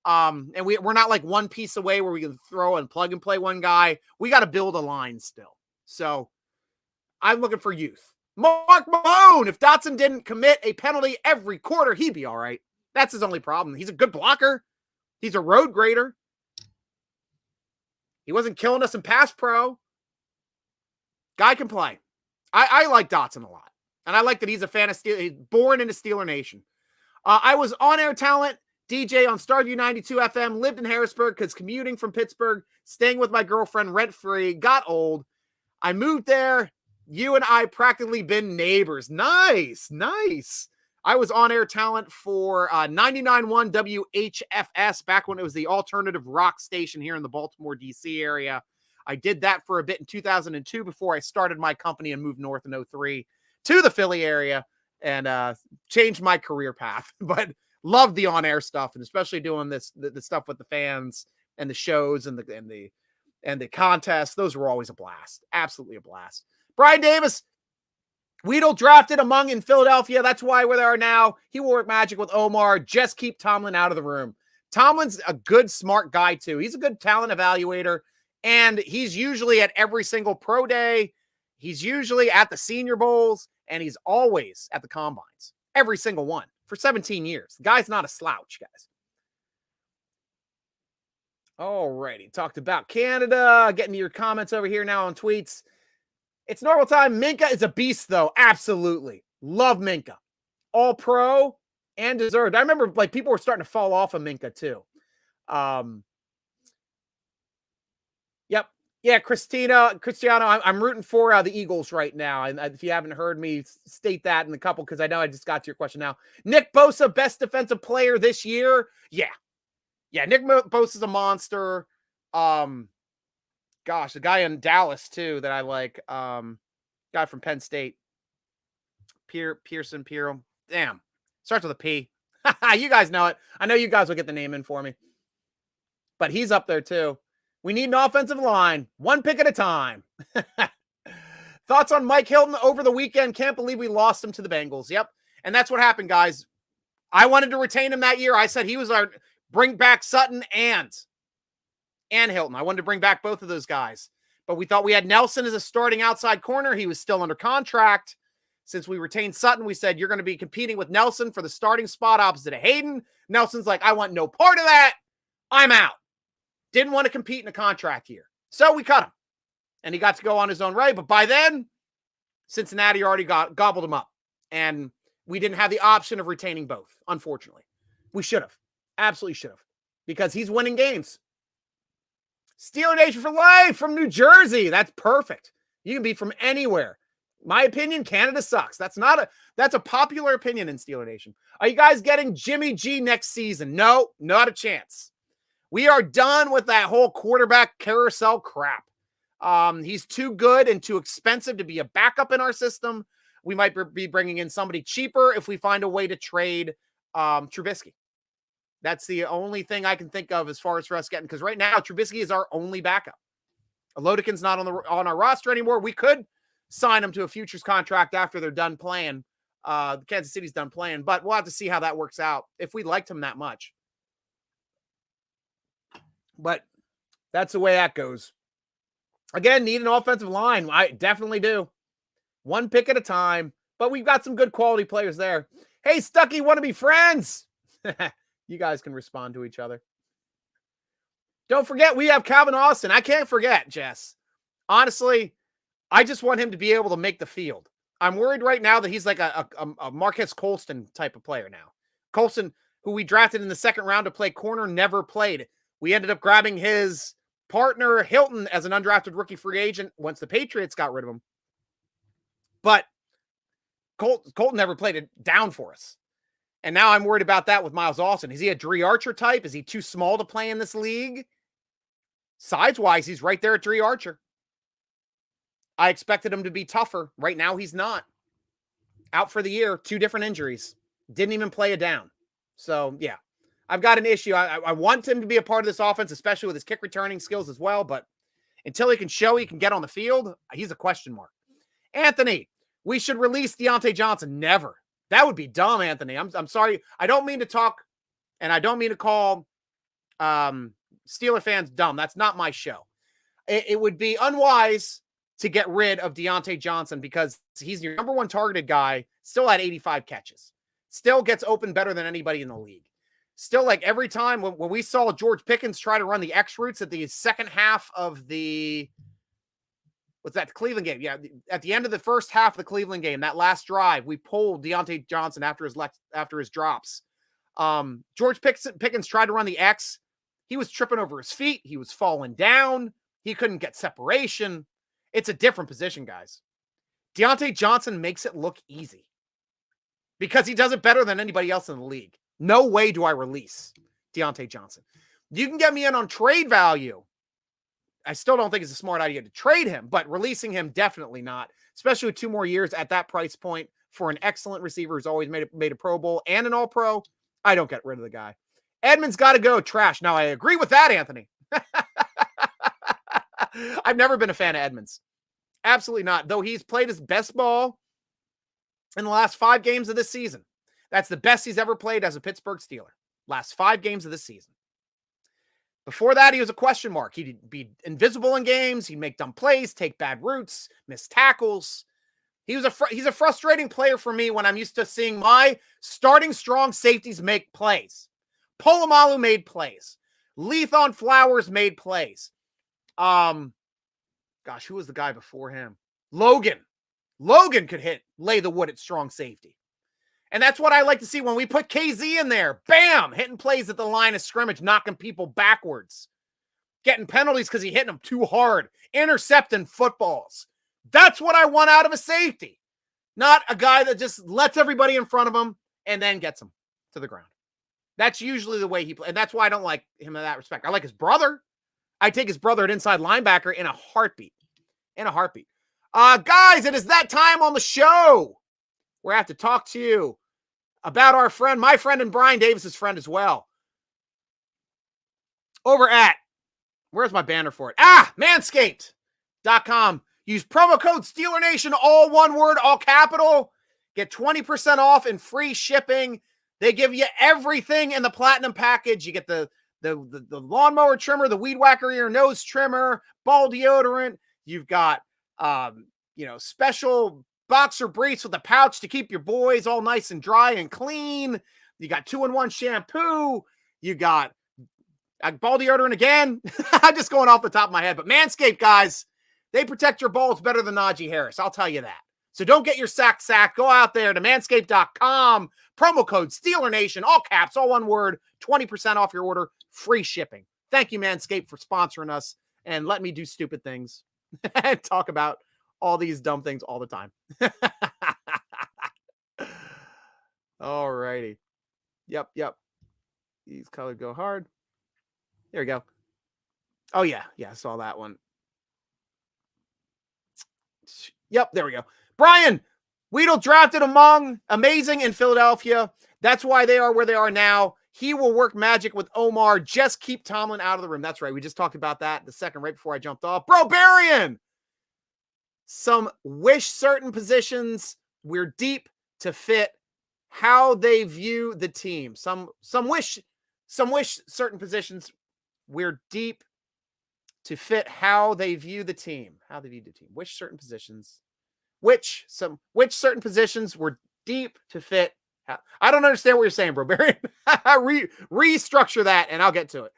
And we're not like one piece away where we can throw and plug and play one guy. We got to build a line still. So I'm looking for youth. Mark Malone, if Dotson didn't commit a penalty every quarter, he'd be all right. That's his only problem. He's a good blocker. He's a road grader. He wasn't killing us in pass pro. Guy can play. I like Dotson a lot. And I like that he's a fan of Steeler. He's born into Steeler Nation. I was on-air talent, DJ on Starview 92 FM, lived in Harrisburg because commuting from Pittsburgh, staying with my girlfriend rent-free, got old. I moved there. You and I practically been neighbors. Nice. I was on-air talent for 99.1 WHFS back when it was the alternative rock station here in the Baltimore, D.C. area. I did that for a bit in 2002 before I started my company and moved north in 2003 to the Philly area and changed my career path. But loved the on-air stuff, and especially doing the stuff with the fans and the shows and the contests. Those were always a blast. Absolutely a blast. Brian Davis, Weedle drafted among in Philadelphia. That's why where they are now. He will work magic with Omar. Just keep Tomlin out of the room. Tomlin's a good, smart guy, too. He's a good talent evaluator, and he's usually at every single pro day. He's usually at the Senior Bowls, and he's always at the Combines. Every single one for 17 years. The guy's not a slouch, guys. Alrighty. Talked about Canada. Getting to your comments over here now on tweets. It's normal time. Minka is a beast, though. Absolutely. Love Minka. All pro and deserved. I remember people were starting to fall off of Minka, too. Yep. Yeah, Cristiano, I'm rooting for the Eagles right now. And if you haven't heard me state that in a couple, because I know I just got to your question now. Nick Bosa, best defensive player this year? Yeah. Yeah, Nick Bosa's a monster. Gosh, the guy in Dallas, too, that I like. Guy from Penn State. Pearson. Damn. Starts with a P. You guys know it. I know you guys will get the name in for me. But he's up there, too. We need an offensive line. One pick at a time. Thoughts on Mike Hilton over the weekend? Can't believe we lost him to the Bengals. Yep. And that's what happened, guys. I wanted to retain him that year. I said he was our bring back Sutton and Hilton. I wanted to bring back both of those guys. But we thought we had Nelson as a starting outside corner. He was still under contract. Since we retained Sutton, we said, you're going to be competing with Nelson for the starting spot opposite of Hayden. Nelson's like, I want no part of that. I'm out. Didn't want to compete in a contract year. So we cut him. And he got to go on his own way. But by then, Cincinnati already gobbled him up. And we didn't have the option of retaining both, unfortunately. We should have. Absolutely should have. Because he's winning games. Steeler Nation for life from New Jersey. That's perfect. You can be from anywhere. My opinion, Canada sucks. That's a popular opinion in Steeler Nation. Are you guys getting Jimmy G next season? No, not a chance. We are done with that whole quarterback carousel crap. He's too good and too expensive to be a backup in our system. We might be bringing in somebody cheaper if we find a way to trade Trubisky. That's the only thing I can think of as far as for us getting, because right now Trubisky is our only backup. Alodekin's not on our roster anymore. We could sign him to a futures contract after they're done playing. Kansas City's done playing, but we'll have to see how that works out if we liked him that much. But that's the way that goes. Again, need an offensive line. I definitely do. One pick at a time. But we've got some good quality players there. Hey, Stucky, want to be friends? You guys can respond to each other. Don't forget, we have Calvin Austin. I can't forget, Jess. Honestly, I just want him to be able to make the field. I'm worried right now that he's like a Marquez Colston type of player now. Colston, who we drafted in the second round to play corner, never played. We ended up grabbing his partner, Hilton, as an undrafted rookie free agent once the Patriots got rid of him. But Colton never played it down for us. And now I'm worried about that with Miles Austin. Is he a Dree Archer type? Is he too small to play in this league? Size-wise, he's right there at Dree Archer. I expected him to be tougher. Right now, he's not. Out for the year, 2 different injuries. Didn't even play a down. So, yeah. I've got an issue. I want him to be a part of this offense, especially with his kick returning skills as well. But until he can show he can get on the field, he's a question mark. Anthony, we should release Deontay Johnson. Never. That would be dumb, Anthony. I'm sorry. I don't mean to talk, and I don't mean to call Steeler fans dumb. That's not my show. It would be unwise to get rid of Deontay Johnson because he's your number one targeted guy, still at 85 catches. Still gets open better than anybody in the league. Still, like every time when we saw George Pickens try to run the X routes at the second half of the Cleveland game? Yeah, at the end of the first half of the Cleveland game, that last drive, we pulled Deontay Johnson after his drops. George Pickens tried to run the X. He was tripping over his feet. He was falling down. He couldn't get separation. It's a different position, guys. Deontay Johnson makes it look easy because he does it better than anybody else in the league. No way do I release Deontay Johnson. You can get me in on trade value. I still don't think it's a smart idea to trade him, but releasing him, definitely not, especially with 2 more years at that price point for an excellent receiver who's always made a Pro Bowl and an All-Pro. I don't get rid of the guy. Edmonds got to go. Trash. Now, I agree with that, Anthony. I've never been a fan of Edmonds. Absolutely not. Though he's played his best ball in the last 5 games of this season. That's the best he's ever played as a Pittsburgh Steeler. Last 5 games of this season. Before that, he was a question mark. He'd be invisible in games. He'd make dumb plays, take bad routes, miss tackles. He's a frustrating player for me when I'm used to seeing my starting strong safeties make plays. Polamalu made plays. Leathon Flowers made plays. Gosh, who was the guy before him? Logan. Logan could lay the wood at strong safety. And that's what I like to see when we put KZ in there. Bam! Hitting plays at the line of scrimmage, knocking people backwards. Getting penalties because he hit them too hard. Intercepting footballs. That's what I want out of a safety. Not a guy that just lets everybody in front of him and then gets them to the ground. That's usually the way he plays. And that's why I don't like him in that respect. I like his brother. I take his brother at inside linebacker in a heartbeat. In a heartbeat. Guys, it is that time on the show where I have to talk to you about our friend, my friend, and Brian Davis's friend as well. Over at, where's my banner for it? Manscaped.com. Use promo code SteelerNation, all one word, all capital. Get 20% off and free shipping. They give you everything in the platinum package. You get the lawnmower trimmer, the weed whacker ear nose trimmer, ball deodorant. You've got, special boxer briefs with a pouch to keep your boys all nice and dry and clean. You got 2-in-1 shampoo. You got ball deodorant again. I'm just going off the top of my head, but Manscaped, guys, they protect your balls better than Najee Harris. I'll tell you that. So don't get your sack. Go out there to manscaped.com. Promo code SteelerNation, all caps, all one word, 20% off your order, free shipping. Thank you, Manscaped, for sponsoring us and let me do stupid things and talk about all these dumb things all the time. All righty. Yep. These colors go hard. There we go. Oh, yeah. I saw that one. Yep, there we go. Brian, Weedle drafted amazing in Philadelphia. That's why they are where they are now. He will work magic with Omar. Just keep Tomlin out of the room. That's right. We just talked about that the second right before I jumped off. Bro, Barian! Some wish certain positions we're deep to fit how they view the team. Some wish certain positions We're deep to fit how they view the team. How they view the team. Which certain positions were deep to fit. I don't understand what you're saying, bro. Barry. Restructure that and I'll get to it.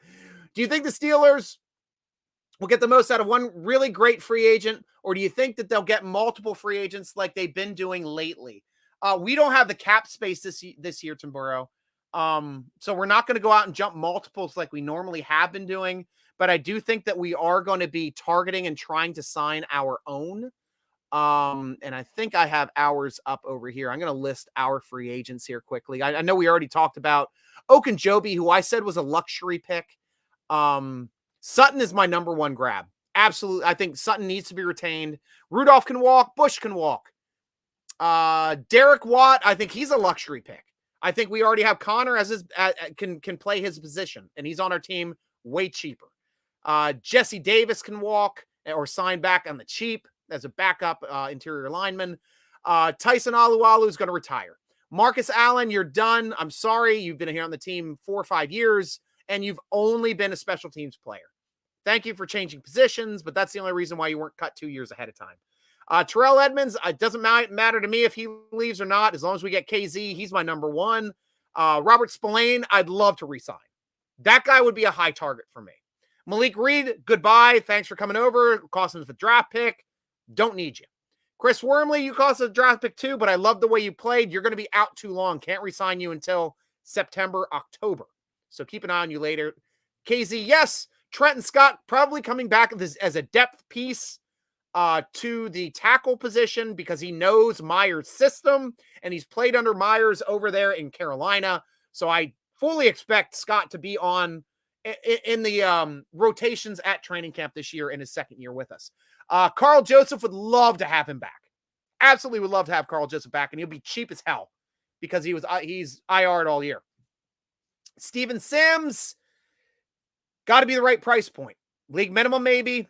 Do you think the Steelers will get the most out of one really great free agent, or do you think that they'll get multiple free agents like they've been doing lately? We don't have the cap space this year, Tim Burrow. So we're not going to go out and jump multiples like we normally have been doing. But I do think that we are going to be targeting and trying to sign our own. And I think I have ours up over here. I'm going to list our free agents here quickly. I know we already talked about Okunjobi, who I said was a luxury pick. Sutton is my number one grab. Absolutely. I think Sutton needs to be retained. Rudolph can walk. Bush can walk. Derek Watt, I think he's a luxury pick. I think we already have Connor as his can play his position, and he's on our team way cheaper. Jesse Davis can walk or sign back on the cheap as a backup interior lineman. Tyson Alualu is going to retire. Marcus Allen, you're done. I'm sorry. You've been here on the team 4 or 5 years, and you've only been a special teams player. Thank you for changing positions, but that's the only reason why you weren't cut 2 years ahead of time. Terrell Edmonds, it doesn't matter to me if he leaves or not. As long as we get KZ, he's my number one. Robert Spillane, I'd love to resign. That guy would be a high target for me. Malik Reed, goodbye. Thanks for coming over. Costing us a draft pick. Don't need you. Chris Wormley, you cost us a draft pick too, but I love the way you played. You're going to be out too long. Can't resign you until September, October. So keep an eye on you later. KZ, yes. Trenton Scott probably coming back as a depth piece to the tackle position because he knows Myers' system and he's played under Myers over there in Carolina. So I fully expect Scott to be on in the rotations at training camp this year in his second year with us. Carl Joseph would love to have him back. Absolutely would love to have Carl Joseph back, and he'll be cheap as hell because he's IR'd all year. Steven Sims, got to be the right price point. League minimum, maybe.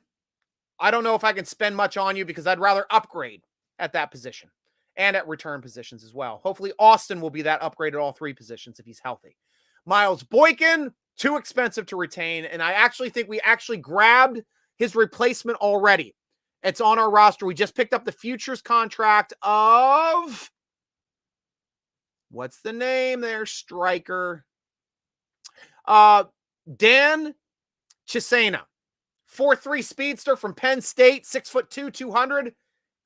I don't know if I can spend much on you because I'd rather upgrade at that position and at return positions as well. Hopefully Austin will be that upgrade at all three positions if he's healthy. Miles Boykin, too expensive to retain, and I actually think we actually grabbed his replacement already. It's on our roster. We just picked up the futures contract of... What's the name there? Stryker. Dan Chisena. 4.3 speedster from Penn State, 6'2", 200.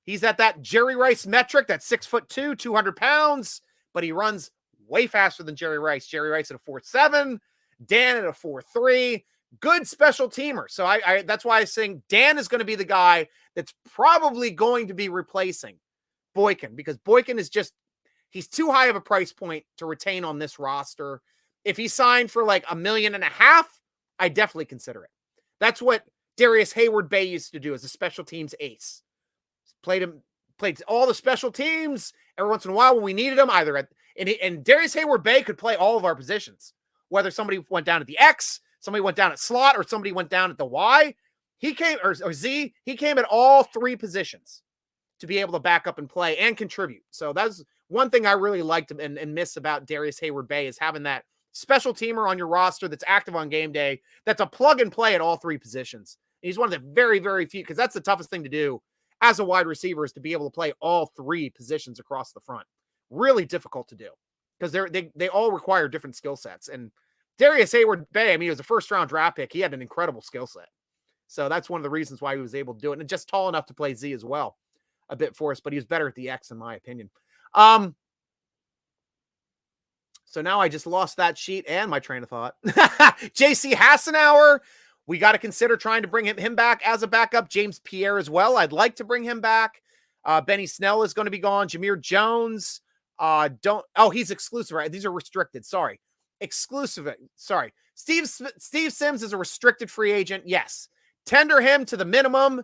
He's at that Jerry Rice metric, that's 6'2", 200 pounds, but he runs way faster than Jerry Rice. Jerry Rice at a 4.7, Dan at a 4.3. Good special teamer. So I that's why I think Dan is going to be the guy that's probably going to be replacing Boykin because Boykin is he's too high of a price point to retain on this roster. If he signed for like $1.5 million, I definitely consider it. That's what Darius Hayward-Bay used to do as a special teams ace. Played all the special teams every once in a while when we needed him. And Darius Hayward-Bay could play all of our positions, whether somebody went down at the X, somebody went down at slot, or somebody went down at the Y. He came or Z. He came at all three positions to be able to back up and play and contribute. So that's one thing I really liked and miss about Darius Hayward-Bay is having that special teamer on your roster that's active on game day, that's a plug and play at all three positions. And he's one of the very, very few, because that's the toughest thing to do as a wide receiver is to be able to play all three positions across the front. Really difficult to do because they all require different skill sets. And Darius Hayward-Bay, he was a first-round draft pick. He had an incredible skill set. So that's one of the reasons why he was able to do it. And just tall enough to play Z as well a bit for us, but he was better at the X in my opinion. So now I just lost that sheet and my train of thought. J.C. Hassenauer, we got to consider trying to bring him back as a backup. James Pierre as well. I'd like to bring him back. Benny Snell is going to be gone. Jameer Jones. He's exclusive, right? These are restricted. Sorry. Exclusive. Sorry. Steve Sims is a restricted free agent. Yes. Tender him to the minimum.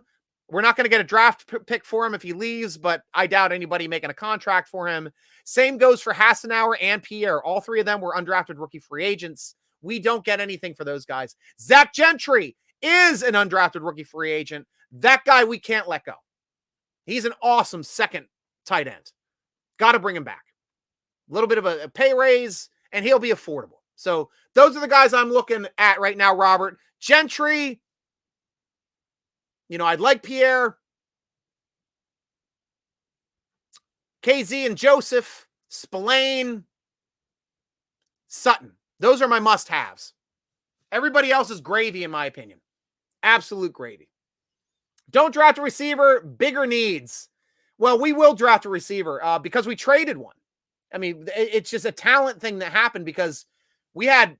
We're not going to get a draft pick for him if he leaves, but I doubt anybody making a contract for him. Same goes for Hassenauer and Pierre. All three of them were undrafted rookie free agents. We don't get anything for those guys. Zach Gentry is an undrafted rookie free agent. That guy we can't let go. He's an awesome second tight end. Got to bring him back. A little bit of a pay raise, and he'll be affordable. So those are the guys I'm looking at right now, Robert. Gentry, I'd like Pierre, KZ and Joseph, Spillane, Sutton. Those are my must-haves. Everybody else is gravy, in my opinion. Absolute gravy. Don't draft a receiver, bigger needs. Well, we will draft a receiver because we traded one. I mean, it's just a talent thing that happened because we had,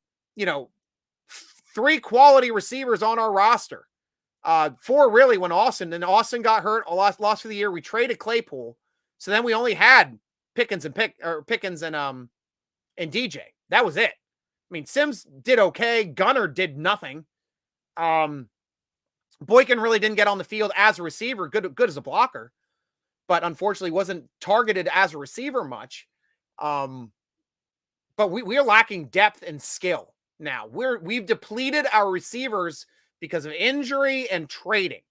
3 quality receivers on our roster. 4 really when Austin got hurt, lost for the year. We traded Claypool. So then we only had Pickens and DJ. That was it. I mean, Sims did okay. Gunner did nothing. Boykin really didn't get on the field as a receiver, good as a blocker, but unfortunately wasn't targeted as a receiver much. But we're lacking depth and skill now. We've depleted our receivers because of injury and trading,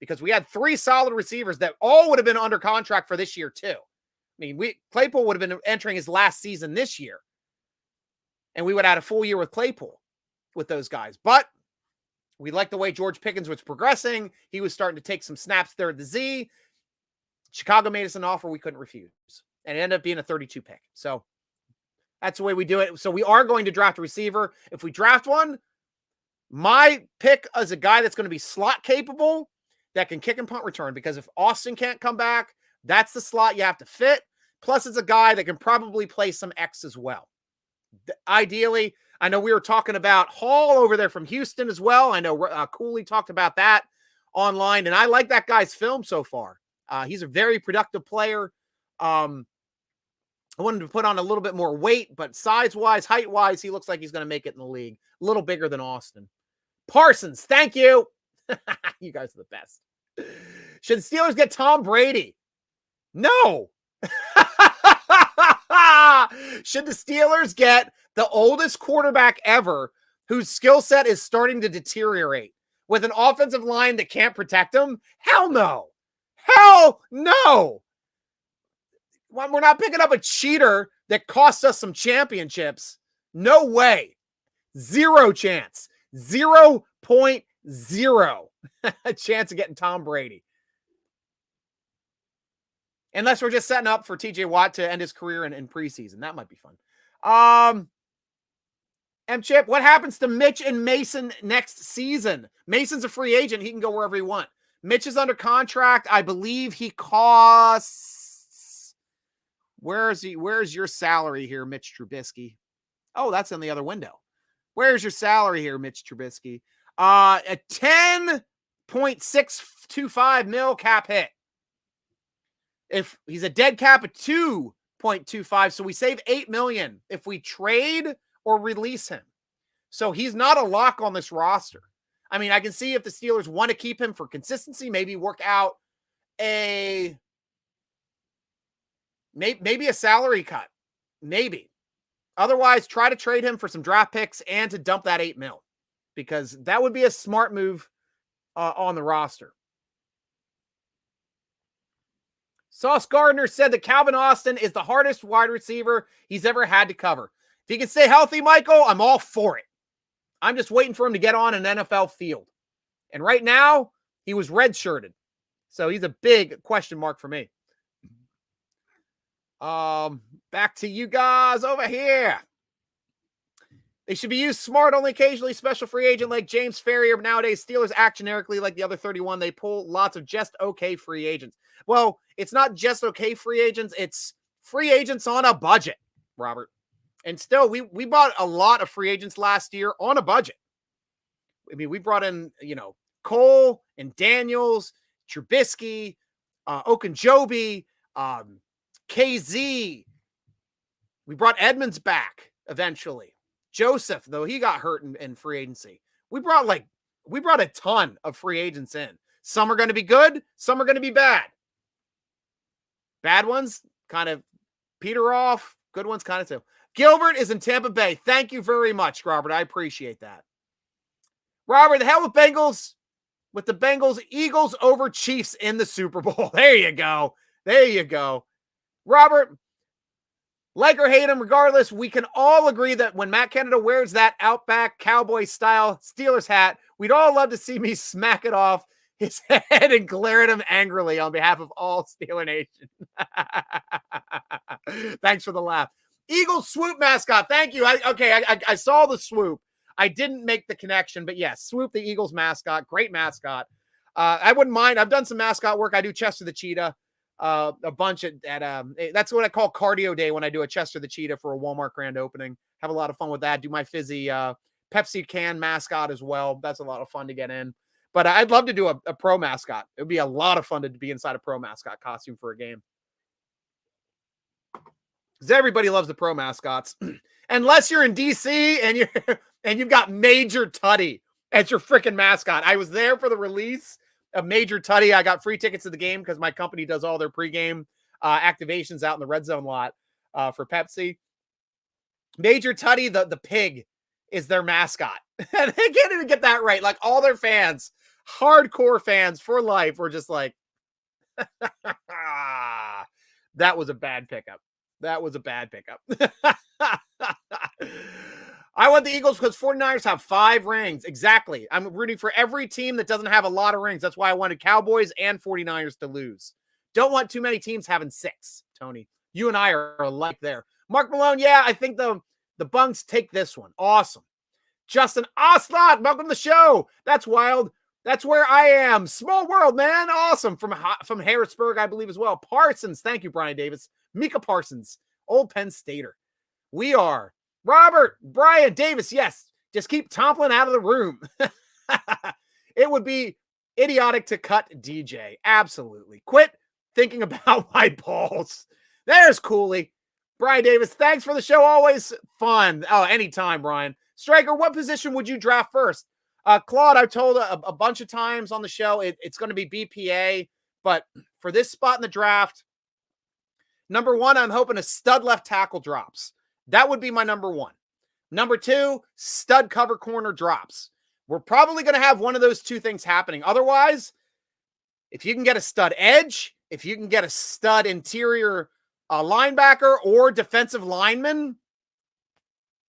because we had 3 solid receivers that all would have been under contract for this year too. I mean, Claypool would have been entering his last season this year, and we would have had a full year with Claypool with those guys. But we liked the way George Pickens was progressing. He was starting to take some snaps there at the Z. Chicago made us an offer we couldn't refuse, and it ended up being a 32 pick. So that's the way we do it. So we are going to draft a receiver. If we draft one, my pick is a guy that's going to be slot capable that can kick and punt return, because if Austin can't come back, that's the slot you have to fit. Plus, it's a guy that can probably play some X as well. Ideally, I know we were talking about Hall over there from Houston as well. I know Cooley talked about that online, and I like that guy's film so far. He's a very productive player. I wanted to put on a little bit more weight, but size-wise, height-wise, he looks like he's going to make it in the league. A little bigger than Austin. Parsons, thank you. You guys are the best. Should the Steelers get Tom Brady? No. Should the Steelers get the oldest quarterback ever whose skill set is starting to deteriorate with an offensive line that can't protect him? Hell no. Hell no. We're not picking up a cheater that costs us some championships. No way. 0 chance. 0.0 a chance of getting Tom Brady. Unless we're just setting up for TJ Watt to end his career in preseason. That might be fun. M-Chip, what happens to Mitch and Mason next season? Mason's a free agent. He can go wherever he wants. Mitch is under contract. I believe he costs... Where's your salary here, Mitch Trubisky? Oh, that's in the other window. Where's your salary here, Mitch Trubisky? A $10.625 million cap hit. If he's a dead cap of 2.25, so we save $8 million if we trade or release him. So he's not a lock on this roster. I mean, I can see if the Steelers want to keep him for consistency, maybe work out maybe a salary cut. Maybe. Otherwise, try to trade him for some draft picks and to dump that $8 million, because that would be a smart move on the roster. Sauce Gardner said that Calvin Austin is the hardest wide receiver he's ever had to cover. If he can stay healthy, Michael, I'm all for it. I'm just waiting for him to get on an NFL field. And right now, he was redshirted. So he's a big question mark for me. Back to you guys over here. They should be used smart, only occasionally special free agent like James Ferrier. But nowadays, Steelers act generically like the other 31. They pull lots of just okay free agents. Well, it's not just okay free agents. It's free agents on a budget, Robert. And still, we bought a lot of free agents last year on a budget. I mean, we brought in, Cole and Daniels, Trubisky, Okunjobi, KZ. We brought Edmonds back eventually. Joseph, though he got hurt in free agency. We brought a ton of free agents in. Some are going to be good. Some are going to be bad. Bad ones kind of peter off. Good ones kind of too. Gilbert is in Tampa Bay. Thank you very much, Robert. I appreciate that. Robert, the hell with Bengals. With the Bengals, Eagles over Chiefs in the Super Bowl. There you go. There you go. Robert, Like or hate him, regardless, we can all agree that when Matt Canada wears that Outback Cowboy-style Steelers hat, we'd all love to see me smack it off his head and glare at him angrily on behalf of all Steeler Nation. Thanks for the laugh. Eagles swoop mascot. Thank you. I saw the swoop. I didn't make the connection, but yes, Swoop, the Eagles mascot. Great mascot. I wouldn't mind. I've done some mascot work. I do Chester the Cheetah. A bunch at that's what I call cardio day when I do a Chester the Cheetah for a Walmart grand opening. Have a lot of fun with that. Do my fizzy Pepsi can mascot as well. That's a lot of fun to get in. But I'd love to do a pro mascot. It would be a lot of fun to be inside a pro mascot costume for a game. Because everybody loves the pro mascots. Unless you're in DC and you've got Major Tutty as your freaking mascot. I was there for the release of Major Tutty. I got free tickets to the game because my company does all their pregame activations out in the red zone lot for Pepsi. Major Tutty, the pig, is their mascot. And they can't even get that right. Like all their fans, hardcore fans for life, were just like, that was a bad pickup. That was a bad pickup. I want the Eagles because 49ers have 5 rings. Exactly. I'm rooting for every team that doesn't have a lot of rings. That's why I wanted Cowboys and 49ers to lose. Don't want too many teams having 6, Tony. You and I are alike there. Mark Malone, yeah, I think the Bunks take this one. Awesome. Justin Oslot, welcome to the show. That's wild. That's where I am. Small world, man. Awesome. From Harrisburg, I believe, as well. Parsons. Thank you, Brian Davis. Mika Parsons. Old Penn Stater. We are. Robert, Brian, Davis, yes. Just keep Tomlin out of the room. It would be idiotic to cut DJ. Absolutely. Quit thinking about my balls. There's Cooley. Brian Davis, thanks for the show. Always fun. Oh, anytime, Brian. Stryker, what position would you draft first? Claude, I've told a bunch of times on the show, it's going to be BPA. But for this spot in the draft, number 1, I'm hoping a stud left tackle drops. That would be my number 1. Number 2, stud cover corner drops. We're probably going to have one of those 2 things happening. Otherwise, if you can get a stud edge, if you can get a stud interior linebacker or defensive lineman,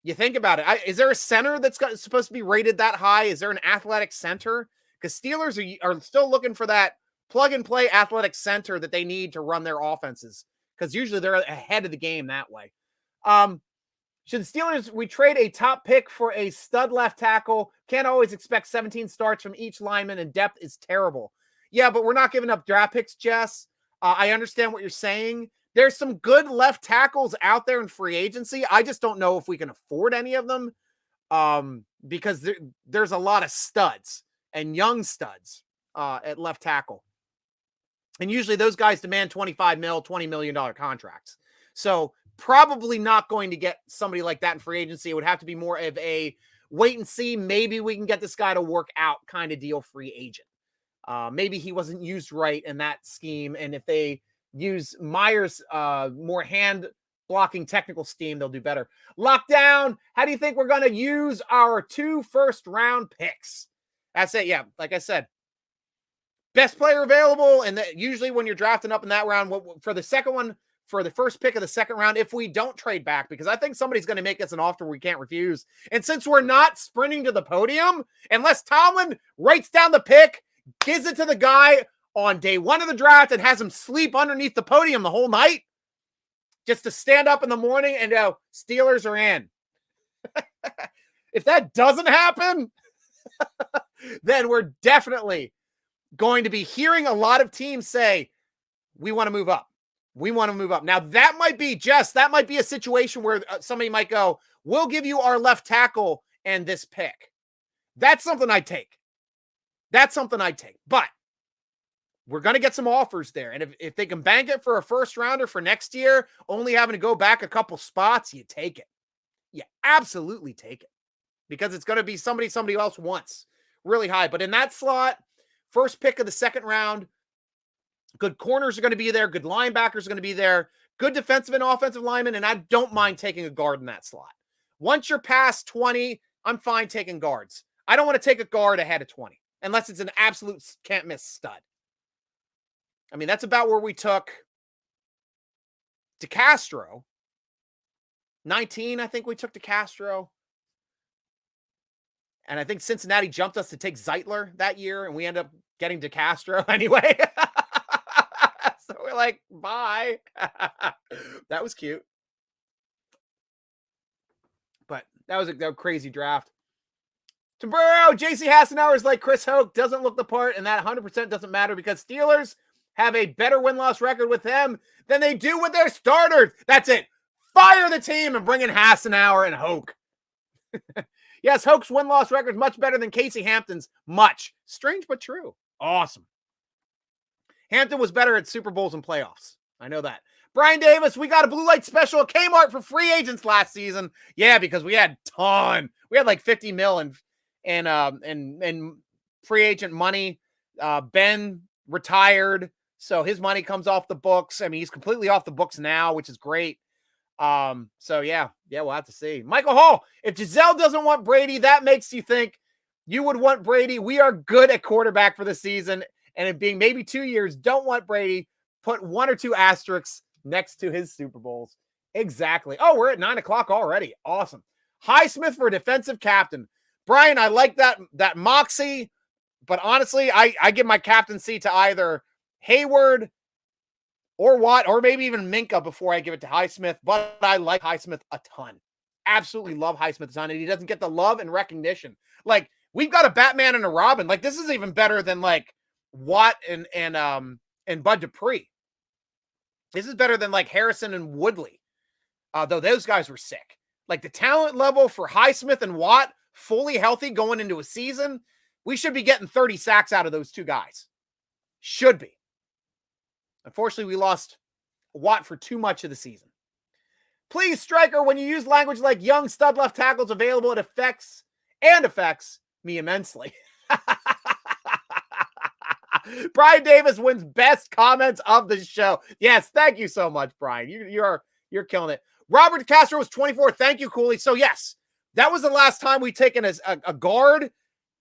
you think about it. Is there a center that's supposed to be rated that high? Is there an athletic center? Because Steelers are still looking for that plug-and-play athletic center that they need to run their offenses. Because usually they're ahead of the game that way. Should the Steelers, we trade a top pick for a stud left tackle? Can't always expect 17 starts from each lineman, and depth is terrible. Yeah, but we're not giving up draft picks, Jess. I understand what you're saying. There's some good left tackles out there in free agency. I just don't know if we can afford any of them because there's a lot of studs and young studs at left tackle. And usually those guys demand $20 million contracts. So probably not going to get somebody like that in free agency. It would have to be more of a wait and see. Maybe we can get this guy to work out kind of deal, free agent. Maybe he wasn't used right in that scheme. And if they use Myers' more hand blocking technical scheme, they'll do better. Lockdown, how do you think we're going to use our 2 first-round picks? That's it. Yeah, like I said, best player available. And usually when you're drafting up in that round, for the second one, for the first pick of the second round, if we don't trade back, because I think somebody's going to make us an offer we can't refuse. And since we're not sprinting to the podium, unless Tomlin writes down the pick, gives it to the guy on day 1 of the draft and has him sleep underneath the podium the whole night, just to stand up in the morning and go, Steelers are in. If that doesn't happen, then we're definitely going to be hearing a lot of teams say, we want to move up. We want to move up. Now, that might be a situation where somebody might go, we'll give you our left tackle and this pick. That's something I'd take. But we're going to get some offers there. And if they can bank it for a first rounder for next year, only having to go back a couple spots, you take it. You absolutely take it. Because it's going to be somebody else wants really high. But in that slot, first pick of the second round, good corners are going to be there. Good linebackers are going to be there. Good defensive and offensive linemen. And I don't mind taking a guard in that slot. Once you're past 20, I'm fine taking guards. I don't want to take a guard ahead of 20. Unless it's an absolute can't miss stud. I mean, that's about where we took DeCastro. 19, I think we took to Castro. And I think Cincinnati jumped us to take Zeitler that year, and we ended up getting De Castro anyway. So we're like, bye. That was cute. But that was a crazy draft. Tamburo, JC Hassenauer is like Chris Hoke, doesn't look the part, and that 100% doesn't matter because Steelers have a better win-loss record with them than they do with their starters. That's it. Fire the team and bring in Hassenauer and Hoke. Yes, Hoke's win-loss record is much better than Casey Hampton's. Much. Strange but true. Awesome. Hampton was better at Super Bowls and playoffs. I know that. Brian Davis, we got a blue light special at Kmart for free agents last season. Yeah, because we had a ton. We had like 50 mil and free agent money. Ben retired, so his money comes off the books. I mean, he's completely off the books now, which is great. So yeah, we'll have to see. Michael Hall, if Giselle doesn't want Brady, that makes you think you would want Brady. We are good at quarterback for the season, and it being maybe 2 years, don't want Brady. Put 1 or 2 asterisks next to his Super Bowls. Exactly. Oh, we're at 9:00 already. Awesome. Highsmith for defensive captain. Brian, I like that moxie, but honestly, I give my captaincy to either Hayward or Watt, or maybe even Minka before I give it to Highsmith, but I like Highsmith a ton. Absolutely love Highsmith a ton, and he doesn't get the love and recognition. Like, we've got a Batman and a Robin. Like, this is even better than, like, Watt and Bud Dupree. This is better than, like, Harrison and Woodley, though those guys were sick. Like, the talent level for Highsmith and Watt, fully healthy going into a season, we should be getting 30 sacks out of those two guys. Should be. Unfortunately, we lost Watt for too much of the season. Please, Stryker, when you use language like young stud left tackles available, it affects me immensely. Brian Davis wins best comments of the show. Yes, thank you so much, Brian. You're killing it. Robert Castro was 24. Thank you, Cooley. So yes, that was the last time we taken a guard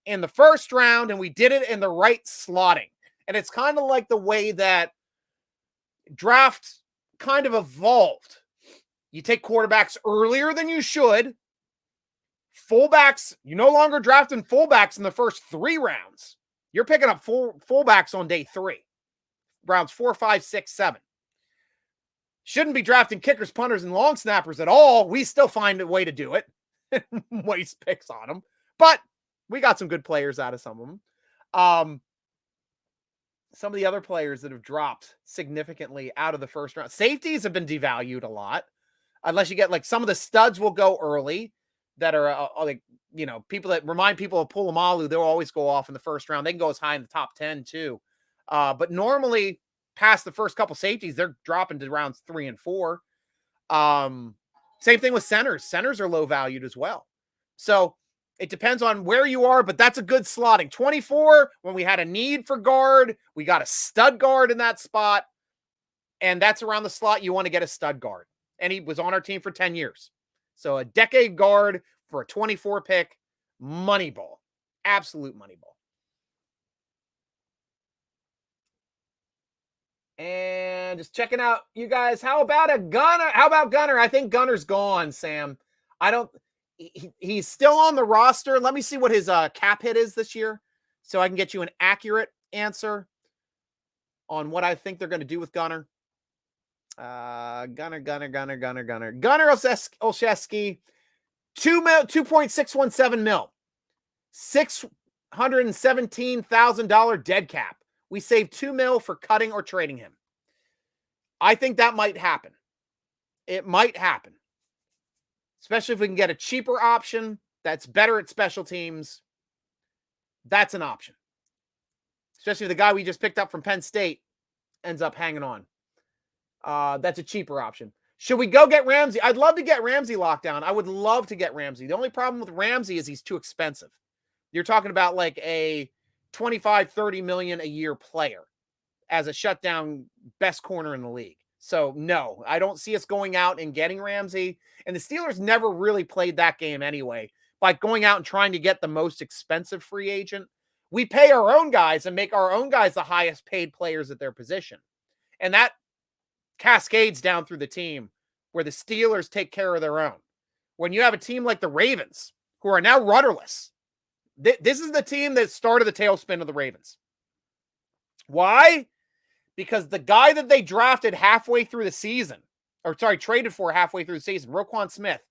in the first round, and we did it in the right slotting. And it's kind of like the way that draft kind of evolved. You take quarterbacks earlier than you should. Fullbacks, you no longer drafting fullbacks in the first 3 rounds. You're picking up fullbacks on day 3. Rounds 4, 5, 6, 7. Shouldn't be drafting kickers, punters, and long snappers at all. We still find a way to do it. Waste picks on them. But we got some good players out of some of them. Some of the other players that have dropped significantly out of the first round. Safeties have been devalued a lot. Unless you get, like, some of the studs will go early that are like, you know, people that remind people of Polamalu, they'll always go off in the first round. They can go as high in the top 10 too. But normally past the first couple safeties, they're dropping to rounds 3 and 4. Same thing with centers. Centers are low valued as well. So it depends on where you are, but that's a good slotting. 24, when we had a need for guard, we got a stud guard in that spot. And that's around the slot you want to get a stud guard. And he was on our team for 10 years. So a decade guard for a 24 pick, money ball. Absolute money ball. And just checking out, you guys, how about a Gunner? How about Gunner? I think Gunner's gone, Sam. He's still on the roster. Let me see what his cap hit is this year so I can get you an accurate answer on what I think they're going to do with Gunner. Gunner Olszewski, $2.617 mil, $617,000 dead cap. We saved $2 mil for cutting or trading him. I think that might happen. It might happen. Especially if we can get a cheaper option that's better at special teams. That's an option. Especially if the guy we just picked up from Penn State ends up hanging on. That's a cheaper option. Should we go get Ramsey? I'd love to get Ramsey locked down. I would love to get Ramsey. The only problem with Ramsey is he's too expensive. You're talking about like a 25, 30 million a year player as a shutdown best corner in the league. So no, I don't see us going out and getting Ramsey. And the Steelers never really played that game anyway, by going out and trying to get the most expensive free agent. We pay our own guys and make our own guys the highest paid players at their position. And that cascades down through the team where the Steelers take care of their own. When you have a team like the Ravens, who are now rudderless, this is the team that started the tailspin of the Ravens. Why? Because the guy that they drafted halfway through the season, traded for halfway through the season, Roquan Smith,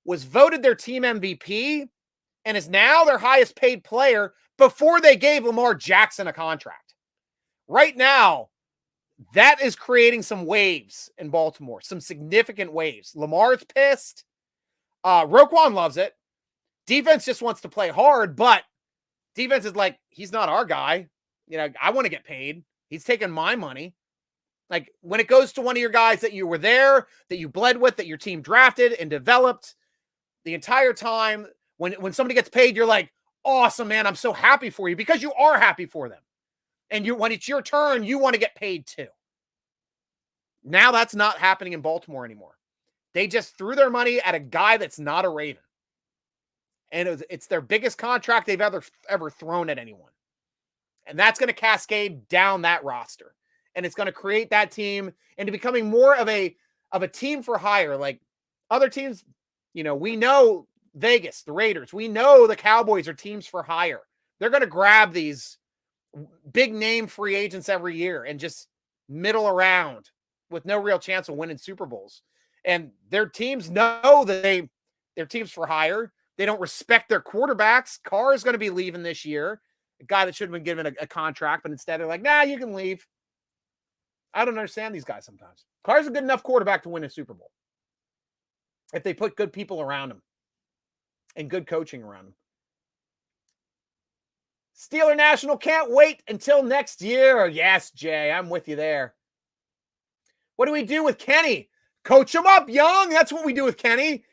was voted their team MVP and is now their highest paid player before they gave Lamar Jackson a contract. Right now, that is creating some waves in Baltimore, some significant waves. Lamar's pissed. Roquan loves it. Defense just wants to play hard, but defense is like, he's not our guy. I want to get paid. He's taking my money. Like, when it goes to one of your guys that you were there, that you bled with, that your team drafted and developed the entire time, when somebody gets paid, you're like, awesome, man, I'm so happy for you, because you are happy for them. And when it's your turn, you want to get paid too. Now that's not happening in Baltimore anymore. They just threw their money at a guy that's not a Raven. And it's their biggest contract they've ever thrown at anyone. And that's going to cascade down that roster. And it's going to create that team into becoming more of a team for hire. Like other teams, we know Vegas, the Raiders, we know the Cowboys are teams for hire. They're going to grab these big name free agents every year and just middle around with no real chance of winning Super Bowls. And their teams know that they're teams for hire. They don't respect their quarterbacks. Carr is going to be leaving this year, a guy that should have been given a contract, but instead they're like, nah, you can leave. I don't understand these guys sometimes. Carr's a good enough quarterback to win a Super Bowl if they put good people around him and good coaching around him. Steeler National can't wait until next year. Yes, Jay, I'm with you there. What do we do with Kenny? Coach him up, young. That's what we do with Kenny.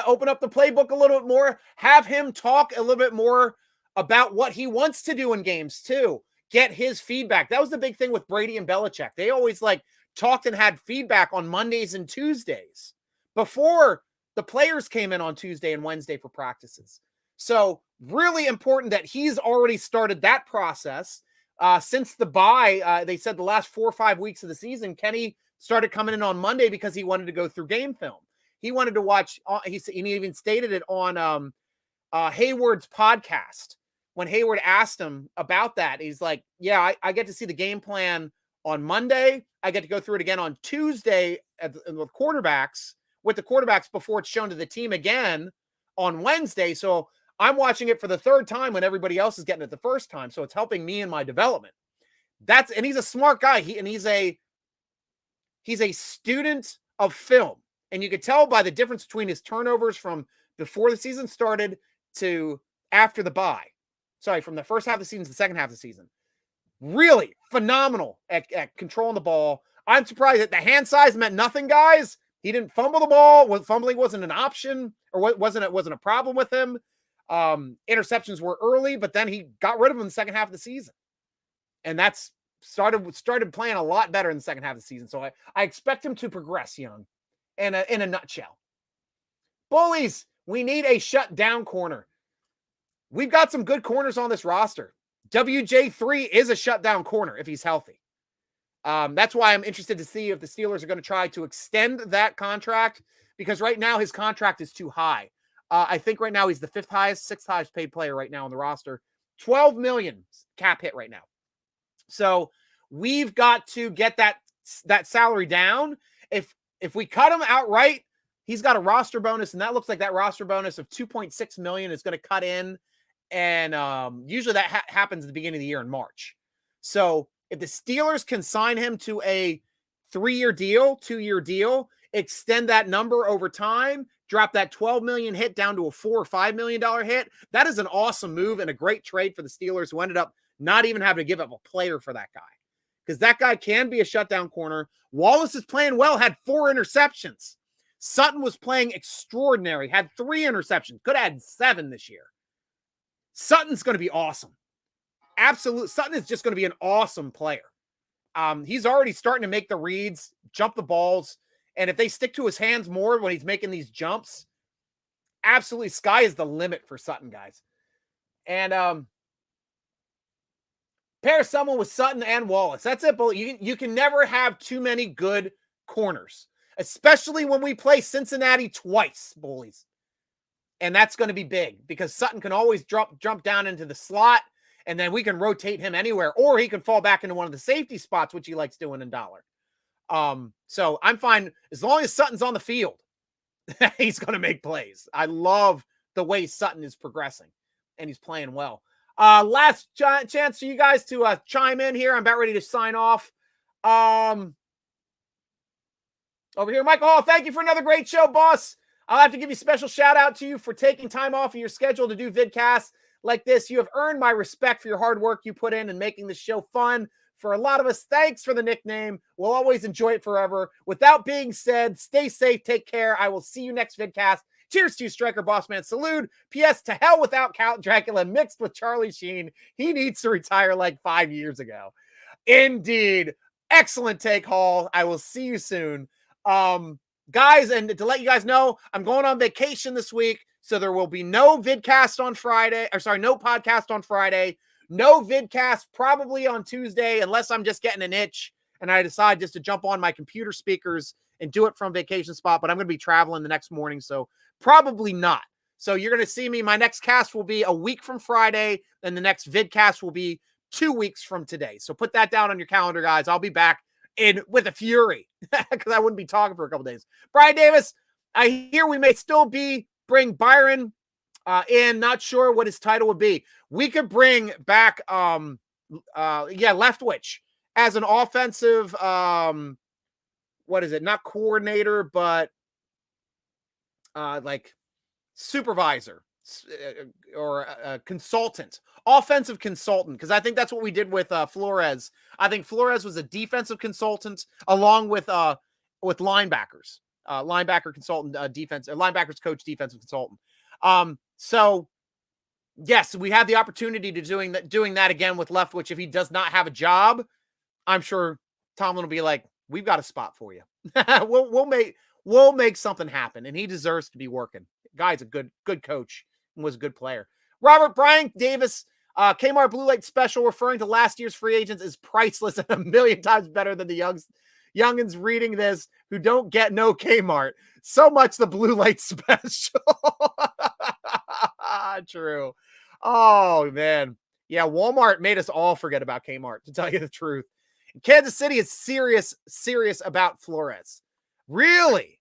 Open up the playbook a little bit more. Have him talk a little bit more about what he wants to do in games too. Get his feedback. That was the big thing with Brady and Belichick. They always talked and had feedback on Mondays and Tuesdays before the players came in on Tuesday and Wednesday for practices. So really important that he's already started that process. Since the bye, they said the last 4 or 5 weeks of the season, Kenny started coming in on Monday because he wanted to go through game film. He wanted to watch, he even stated it on Hayward's podcast. When Hayward asked him about that, he's like, yeah, I get to see the game plan on Monday. I get to go through it again on Tuesday with the quarterbacks before it's shown to the team again on Wednesday. So I'm watching it for the third time when everybody else is getting it the first time. So it's helping me in my development. And he's a smart guy. He's a student of film. And you could tell by the difference between his turnovers from before the season started to after the bye. Sorry, from the first half of the season to the second half of the season. Really phenomenal at controlling the ball. I'm surprised that the hand size meant nothing, guys. He didn't fumble the ball. Fumbling wasn't an option, or wasn't a problem with him. Interceptions were early, but then he got rid of them in the second half of the season. And that's started playing a lot better in the second half of the season. So I expect him to progress, young. In a nutshell. Bullies, we need a shutdown corner. We've got some good corners on this roster. WJ3 is a shutdown corner if he's healthy. That's why I'm interested to see if the Steelers are going to try to extend that contract, because right now his contract is too high. I think right now he's the sixth highest paid player right now on the roster. $12 million cap hit right now. So we've got to get that salary down. If we cut him outright, he's got a roster bonus, and that looks like that roster bonus of $2.6 million is going to cut in. And usually that happens at the beginning of the year in March. So if the Steelers can sign him to a 2-year deal, extend that number over time, drop that $12 million hit down to a $4 or $5 million hit, that is an awesome move and a great trade for the Steelers, who ended up not even having to give up a player for that guy. Because that guy can be a shutdown corner. Wallace is playing well, had 4 interceptions. Sutton was playing extraordinary, had 3 interceptions, could have had 7 this year. Sutton's going to be awesome. Absolutely. Sutton is just going to be an awesome player. He's already starting to make the reads, jump the balls, and if they stick to his hands more when he's making these jumps, absolutely, sky is the limit for Sutton, guys. And pair someone with Sutton and Wallace. That's it. You can never have too many good corners. especially when we play Cincinnati twice, bullies. And that's going to be big because Sutton can always jump down into the slot, and then we can rotate him anywhere, or he can fall back into one of the safety spots, which he likes doing in Dollar. So I'm fine as long as Sutton's on the field. He's going to make plays. I love the way Sutton is progressing, and he's playing well. Last chance for you guys to chime in here. I'm about ready to sign off. Over here, Michael Hall, thank you for another great show, boss. I'll have to give you a special shout out to you for taking time off of your schedule to do vidcasts like this. You have earned my respect for your hard work you put in and making this show fun for a lot of us. Thanks for the nickname. We'll always enjoy it forever. Without being said, stay safe, take care. I will see you next vidcast. Cheers to you, Stryker Bossman. Salute. P.S. To hell without Count Dracula mixed with Charlie Sheen. He needs to retire like 5 years ago. Indeed. Excellent take, Hall. I will see you soon. Guys, and to let you guys know, I'm going on vacation this week, so there will be no vidcast on Friday, no podcast on Friday, no vidcast probably on Tuesday, unless I'm just getting an itch and I decide just to jump on my computer speakers and do it from vacation spot, but I'm going to be traveling the next morning, so probably not. So you're going to see me, my next cast will be a week from Friday, and the next vidcast will be 2 weeks from today. So put that down on your calendar, guys. I'll be back with a fury because I wouldn't be talking for a couple days. Brian Davis, I hear we may still bring Byron in. Not sure what his title would be. We could bring back Leftwich as an offensive what is it? Not coordinator, but like supervisor or a consultant, offensive consultant, because I think that's what we did with Flores. I think Flores was a defensive consultant along with linebackers, linebacker consultant, linebackers coach, defensive consultant. So yes, we have the opportunity to doing that again with Leftwich. If he does not have a job, I'm sure Tomlin will be like, "We've got a spot for you. we'll make something happen," and he deserves to be working. Guy's a good coach and was a good player. Robert Brian Davis, Kmart Blue Light Special referring to last year's free agents is priceless and a million times better than the youngins reading this who don't get no Kmart. So much the Blue Light Special. True. Oh, man. Yeah, Walmart made us all forget about Kmart, to tell you the truth. Kansas City is serious about Flores. Really?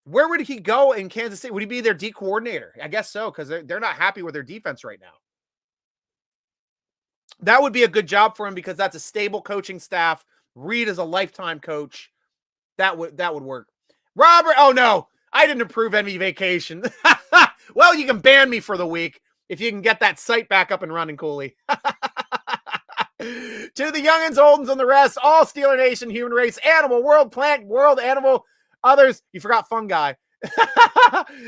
Where would he go in Kansas City? Would he be their D coordinator? I guess so, because they're not happy with their defense right now. That would be a good job for him because that's a stable coaching staff. Reed is a lifetime coach. That would work. Robert, oh no, I didn't approve any vacation. Well, you can ban me for the week if you can get that site back up and running, Cooley. To the youngins, oldens, and the rest, all Steeler Nation, human race, animal, world, plant, world, animal, others, you forgot fungi,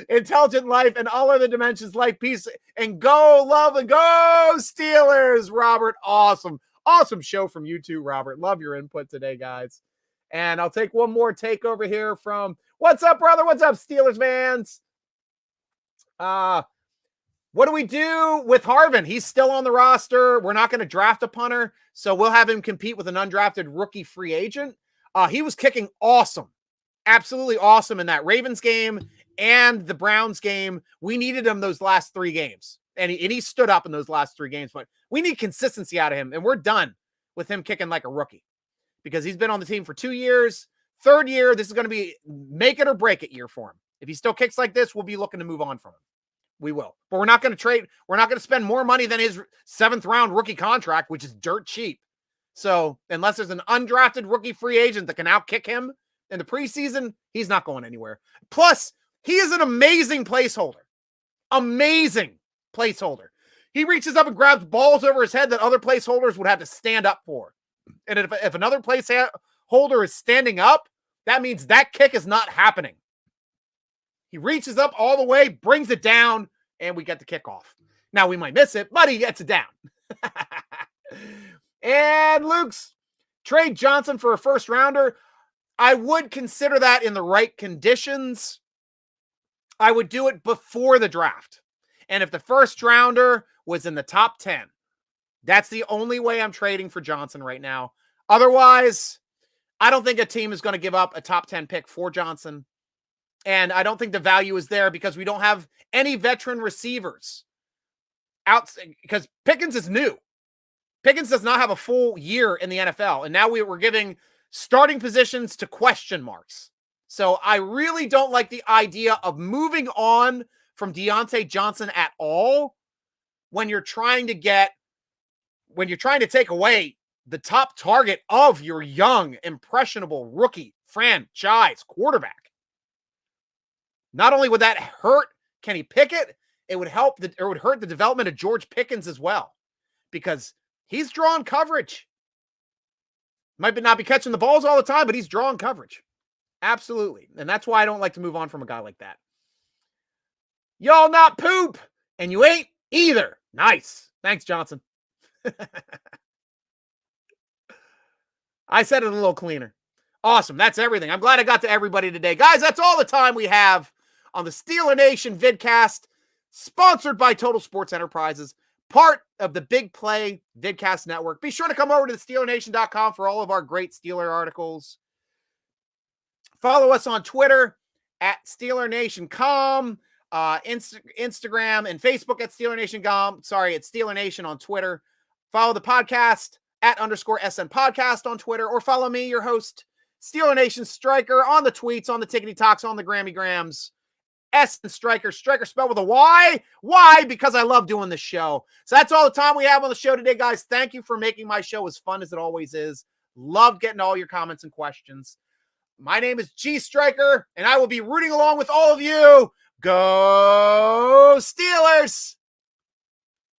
intelligent life, and all other dimensions, life, peace, and go, love, and go, Steelers, Robert. Awesome show from you too, Robert. Love your input today, guys. And I'll take one more take over here from, what's up, brother? What's up, Steelers fans? What do we do with Harvin? He's still on the roster. We're not going to draft a punter, so we'll have him compete with an undrafted rookie free agent. He was kicking awesome. Absolutely awesome in that Ravens game and the Browns game. We needed him those last 3 games, and he stood up in those last 3 games, but we need consistency out of him, and we're done with him kicking like a rookie because he's been on the team for 2 years. 3rd year, this is going to be make it or break it year for him. If he still kicks like this, we'll be looking to move on from him. We will. But we're not going to trade. We're not going to spend more money than his 7th round rookie contract, which is dirt cheap. So unless there's an undrafted rookie free agent that can outkick him in the preseason, he's not going anywhere. Plus, he is an amazing placeholder. Amazing placeholder. He reaches up and grabs balls over his head that other placeholders would have to stand up for. And if another placeholder is standing up, that means that kick is not happening. He reaches up all the way, brings it down, and we get the kickoff. Now, we might miss it, but he gets it down. And Luke's trade Johnson for a 1st rounder. I would consider that in the right conditions. I would do it before the draft. And if the 1st rounder was in the top 10, that's the only way I'm trading for Johnson right now. Otherwise, I don't think a team is going to give up a top 10 pick for Johnson. And I don't think the value is there because we don't have any veteran receivers out, because Pickens is new. Pickens does not have a full year in the NFL. And now we're giving starting positions to question marks. So I really don't like the idea of moving on from Deontay Johnson at all when you're trying to take away the top target of your young, impressionable rookie franchise quarterback. Not only would that hurt Kenny Pickett, it would hurt the development of George Pickens as well, because he's drawing coverage. Might not be catching the balls all the time, but he's drawing coverage. Absolutely. And that's why I don't like to move on from a guy like that. Y'all not poop, and you ain't either. Nice. Thanks, Johnson. I said it a little cleaner. Awesome. That's everything. I'm glad I got to everybody today. Guys, that's all the time we have on the Steeler Nation Vidcast, sponsored by Total Sports Enterprises, part of the Big Play Vidcast Network. Be sure to come over to theSteelerNation.com for all of our great Steeler articles. Follow us on Twitter at SteelerNation.com, Instagram and Facebook at SteelerNation.com. Sorry, it's Steeler Nation on Twitter. Follow the podcast at _SN Podcast on Twitter, or follow me, your host, Steeler Nation Stryker, on the tweets, on the Tickety Talks, on the Grammy Grams. SN Stryker spelled with a Y. Why? Because I love doing this show. So that's all the time we have on the show today, guys. Thank you for making my show as fun as it always is. Love getting all your comments and questions. My name is G Stryker, and I will be rooting along with all of you. Go Steelers!